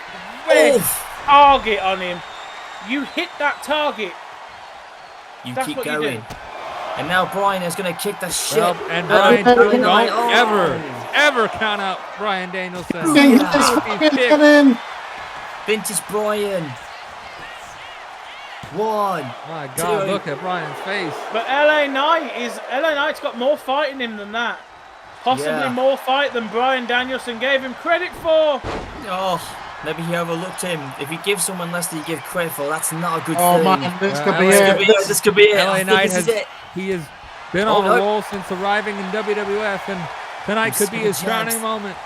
red target on him, you hit that target. You keep what you going. do. And now Bryan is going to kick the shit. Well, and out of Bryan, LA don't Knight. ever count out Bryan Danielson. Get in. Vintage Bryan. 1. My God, 2. look at Bryan's face. But LA Knight's got more fight in him than that. Possibly more fight than Bryan Danielson gave him credit for. Oh, maybe he overlooked him. If you give someone less than you give credit for, that's not a good Oh thing. man, this could be LA it. This could be it. LA I think Knight this is it. he has been on a roll since arriving in WWF, and tonight could be his crowning moment.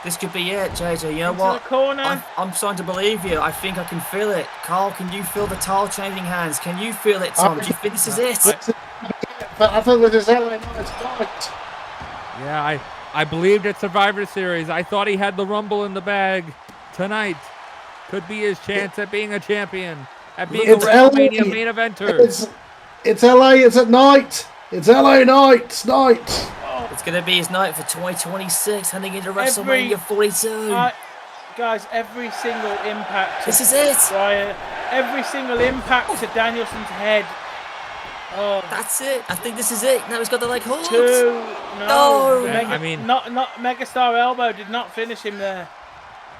This could be it, JJ. You know Into what? the corner. I'm starting to believe you. I think I can feel it. Carl, can you feel the tile changing hands? Can you feel it, Tom? Do you think this is it? But I think with his LA Knight's fight. Yeah, I believed at Survivor Series. I thought he had the Rumble in the bag. Tonight could be his chance at being a champion, at being a WrestleMania main eventer. It's LA. It's at night. It's LA Knight. It's night. It's going to be his night for 2026, heading into WrestleMania 42. Guys, every single impact. This is it. Bryan, every single impact to Danielson's head. Oh, That's it. I think this is it. Now he's got the leg hooked. 2. No. I mean- not Megastar elbow did not finish him there.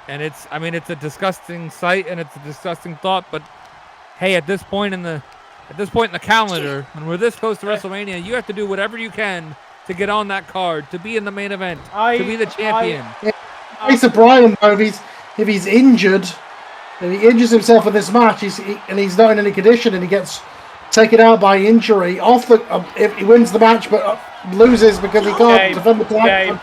And it's a disgusting sight and it's a disgusting thought. But hey, at this point in the calendar, when we're this close to WrestleMania, you have to do whatever you can to get on that card, to be in the main event, to be the champion. Case of Bryan, though, if he's injured, if he injures himself in this match, and he's not in any condition, and he gets taken out by injury if he wins the match but loses because he can't defend the title.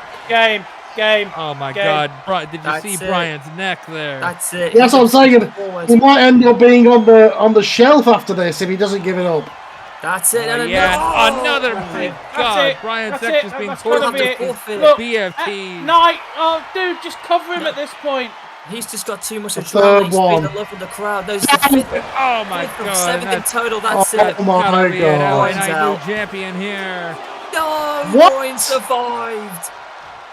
Game. Oh my God! Did you see Bryan's neck there? That's it. That's what I'm saying. He might end up being on the shelf after this if he doesn't give it up. That's it. Another. My God! Bryan's neck just being torn up to BFT. Night. Oh, dude, just cover him at this point. He's just got too much adrenaline. He's been the love of the crowd. Oh my God! 7th in total. That's it. Oh my God! LA Knight new champion here. No, What? Bryan survived.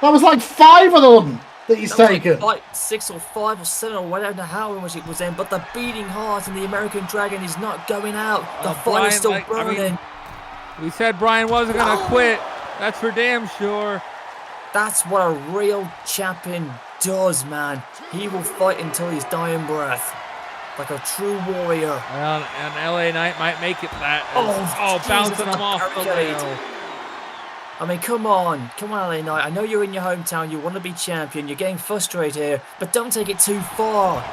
That was like 5 of them that he's taken. Like 6 or 5 or 7 or whatever, how much it was in. But the beating heart and the American Dragon is not going out. The fire is still burning. We said Bryan wasn't going to quit. That's for damn sure. That's what a real champion does, man. He will fight until his dying breath. Like a true warrior. Well, and LA Knight might make it that. Jesus, Bouncing him off the barricade. rail. I mean, come on, LA Knight. I know you're in your hometown. You want to be champion. You're getting frustrated here, but don't take it too far.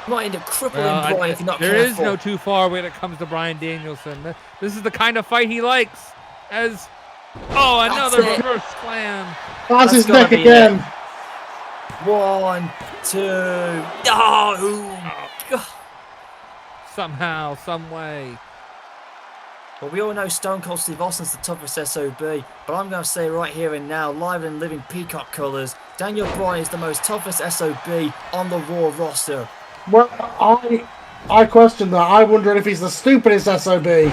You might end up crippling Bryan if you're not careful. There is no too far when it comes to Bryan Danielson. This is the kind of fight he likes. Another reverse slam. That's his neck again. 1, 2. Oh, God. Somehow, some way. Well, we all know Stone Cold Steve Austin's the toughest SOB, but I'm going to say right here and now, live and living peacock colours, Daniel Bryan is the most toughest SOB on the Raw roster. Well, I question that. I wonder if he's the stupidest SOB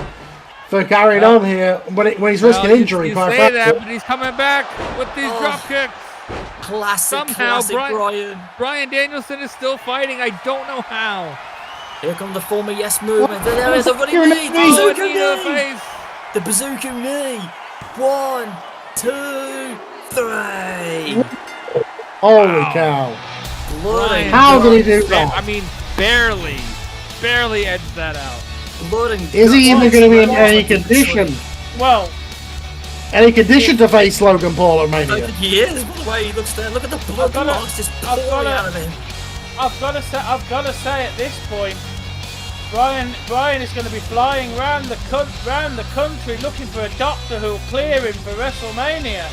for carrying on here when he's risking injury. You say that, but he's coming back with these drop kicks. Classic Bryan. Bryan Danielson is still fighting. I don't know how. Here comes the former Yes movement. There is a running knee. The bazooka knee. 1, 2, 3. Holy cow. Bryan, how did he do that? I mean, barely edged that out. Is he even going to be in any condition? Well, any condition to face Logan Paul at Mania? I think he is. By the way he looks there. Look at the blood marks just pouring out of him. I've got to say at this point, Bryan is going to be flying round the country looking for a doctor who will clear him for WrestleMania.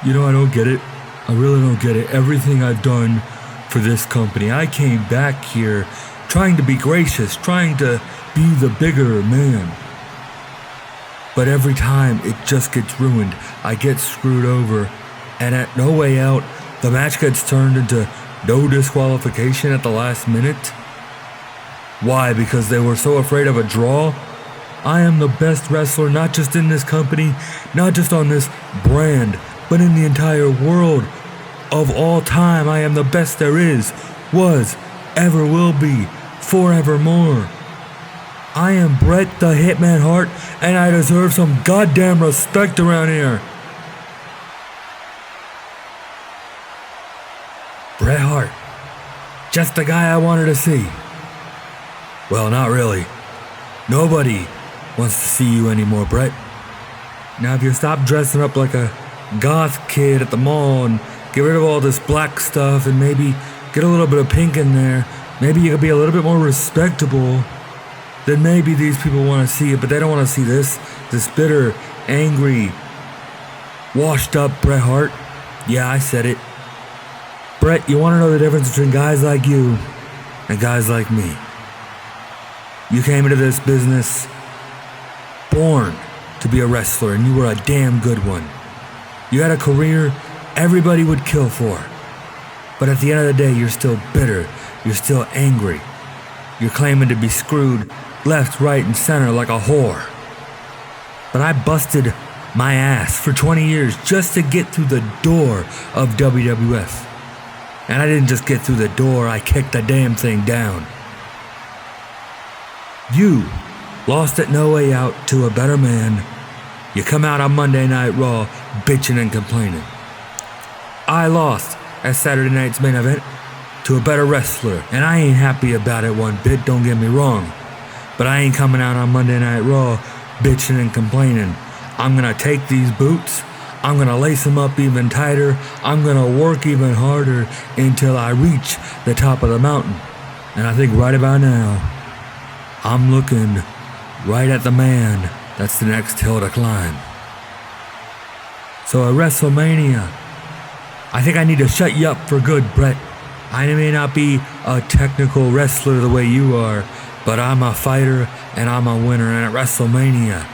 You know, I don't get it. I really don't get it. Everything I've done for this company, I came back here trying to be gracious, trying to be the bigger man. But every time it just gets ruined. I get screwed over. And at No Way Out, the match gets turned into no disqualification at the last minute. Why? Because they were so afraid of a draw? I am the best wrestler, not just in this company, not just on this brand, but in the entire world. Of all time, I am the best there is, was, ever will be, forevermore. I am Bret the Hitman Hart, and I deserve some goddamn respect around here. Bret Hart. Just the guy I wanted to see. Well, not really. Nobody wants to see you anymore, Bret. Now, if you stop dressing up like a goth kid at the mall and get rid of all this black stuff and maybe get a little bit of pink in there, maybe you could be a little bit more respectable, then maybe these people want to see it, but they don't want to see this bitter, angry, washed up Bret Hart. Yeah, I said it. Bret, you want to know the difference between guys like you and guys like me? You came into this business born to be a wrestler, and you were a damn good one. You had a career everybody would kill for. But at the end of the day, you're still bitter. You're still angry. You're claiming to be screwed left, right, and center like a whore. But I busted my ass for 20 years just to get through the door of WWF. And I didn't just get through the door, I kicked the damn thing down. You lost at No Way Out to a better man. You come out on Monday Night Raw bitching and complaining. I lost at Saturday night's main event to a better wrestler. And I ain't happy about it one bit, don't get me wrong. But I ain't coming out on Monday Night Raw bitching and complaining. I'm gonna take these boots, I'm gonna lace them up even tighter, I'm gonna work even harder until I reach the top of the mountain. And I think right about now, I'm looking right at the man that's the next hill to climb. So at WrestleMania, I think I need to shut you up for good, Brett. I may not be a technical wrestler the way you are, but I'm a fighter and I'm a winner. And at WrestleMania,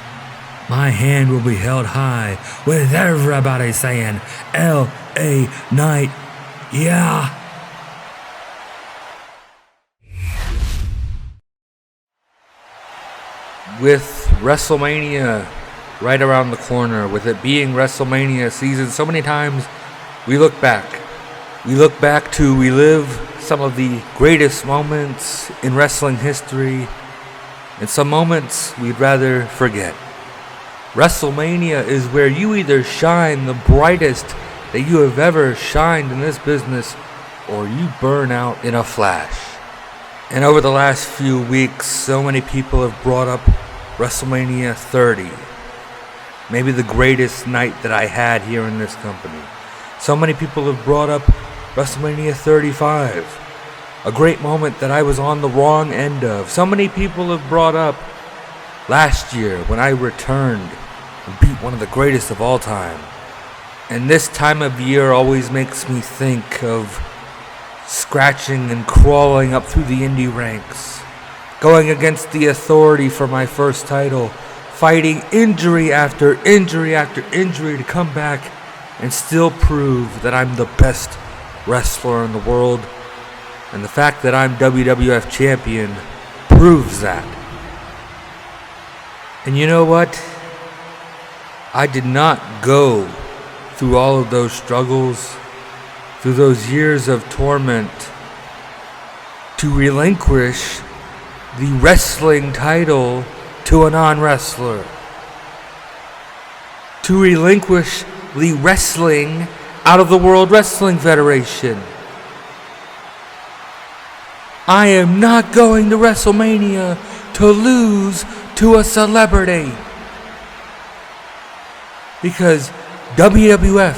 my hand will be held high with everybody saying, L.A. Knight, yeah. With WrestleMania right around the corner, with it being WrestleMania season, so many times we look back. We look back to relive some of the greatest moments in wrestling history, and some moments we'd rather forget. WrestleMania is where you either shine the brightest that you have ever shined in this business, or you burn out in a flash. And over the last few weeks, so many people have brought up WrestleMania 30. Maybe the greatest night that I had here in this company. So many people have brought up WrestleMania 35. A great moment that I was on the wrong end of. So many people have brought up last year when I returned and beat one of the greatest of all time. And this time of year always makes me think of scratching and crawling up through the indie ranks, going against the Authority for my first title, fighting injury after injury after injury to come back and still prove that I'm the best wrestler in the world. And the fact that I'm WWF champion proves that. And you know what? I did not go through all of those struggles, through those years of torment, to relinquish the wrestling title to a non-wrestler. To relinquish the wrestling out of the World Wrestling Federation. I am not going to WrestleMania to lose to a celebrity. Because WWF,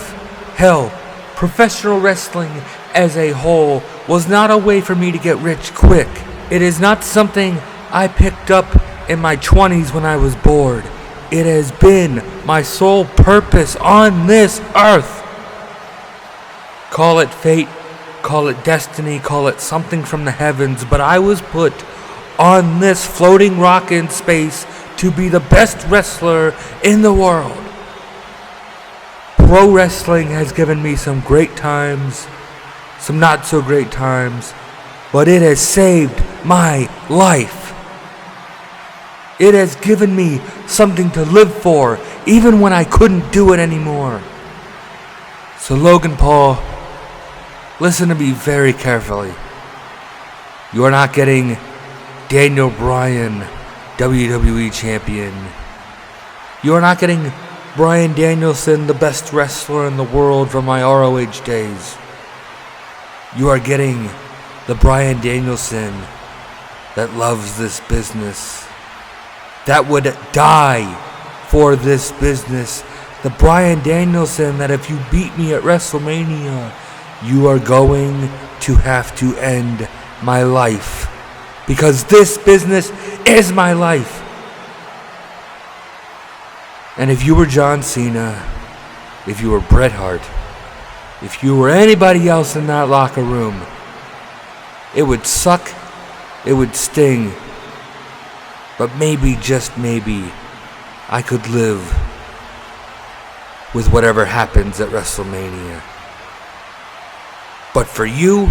hell, professional wrestling as a whole, was not a way for me to get rich quick. It is not something I picked up in my 20s when I was bored. It has been my sole purpose on this earth. Call it fate, call it destiny, call it something from the heavens, but I was put on this floating rock in space to be the best wrestler in the world. Pro wrestling has given me some great times, some not so great times, but it has saved my life. It has given me something to live for, even when I couldn't do it anymore. So Logan Paul, listen to me very carefully. You are not getting Daniel Bryan, WWE champion. You are not getting Bryan Danielson, the best wrestler in the world from my ROH days. You are getting the Bryan Danielson that loves this business, that would die for this business. The Bryan Danielson that if you beat me at WrestleMania, you are going to have to end my life. Because this business is my life. And if you were John Cena, if you were Bret Hart, if you were anybody else in that locker room, it would suck, it would sting, but maybe, just maybe, I could live with whatever happens at WrestleMania. But for you,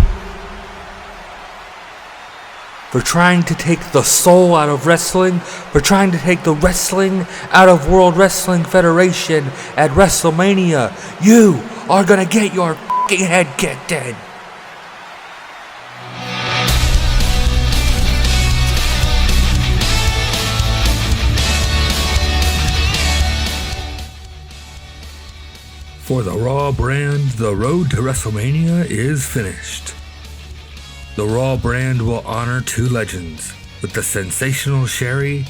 for trying to take the soul out of wrestling, for trying to take the wrestling out of World Wrestling Federation at WrestleMania, you are gonna get your fucking head kicked in. For the Raw brand, the road to WrestleMania is finished. the Raw brand will honor two legends with the sensational Sherry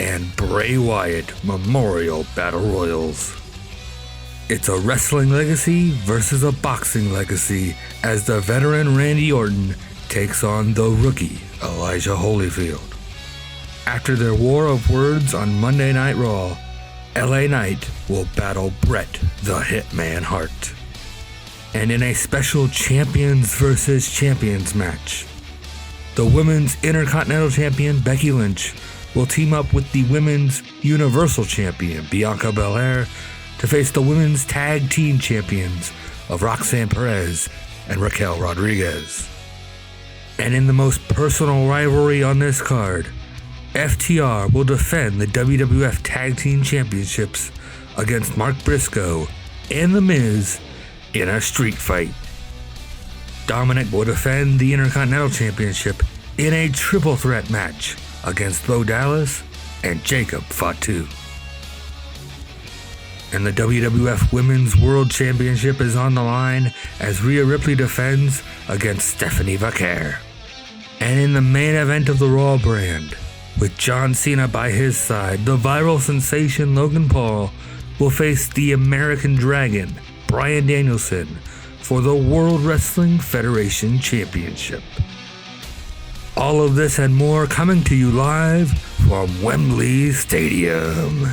and Bray Wyatt Memorial Battle Royals. It's a wrestling legacy versus a boxing legacy as the veteran Randy Orton takes on the rookie Elijah Holyfield. After their war of words on Monday Night Raw, LA Knight will battle Bret the Hitman Hart. And in a special Champions vs. Champions match, the Women's Intercontinental Champion Becky Lynch will team up with the Women's Universal Champion Bianca Belair to face the Women's Tag Team Champions of Roxanne Perez and Raquel Rodriguez. And in the most personal rivalry on this card, FTR will defend the WWF Tag Team Championships against Mark Briscoe and The Miz in a street fight. Dominik will defend the Intercontinental Championship in a triple threat match against Bo Dallas and Jacob Fatu. And the WWF Women's World Championship is on the line as Rhea Ripley defends against Stephanie Vaquer. And in the main event of the Raw brand, with John Cena by his side, the viral sensation Logan Paul will face the American Dragon, Bryan Danielson, for the World Wrestling Federation Championship. All of this and more coming to you live from Wembley Stadium.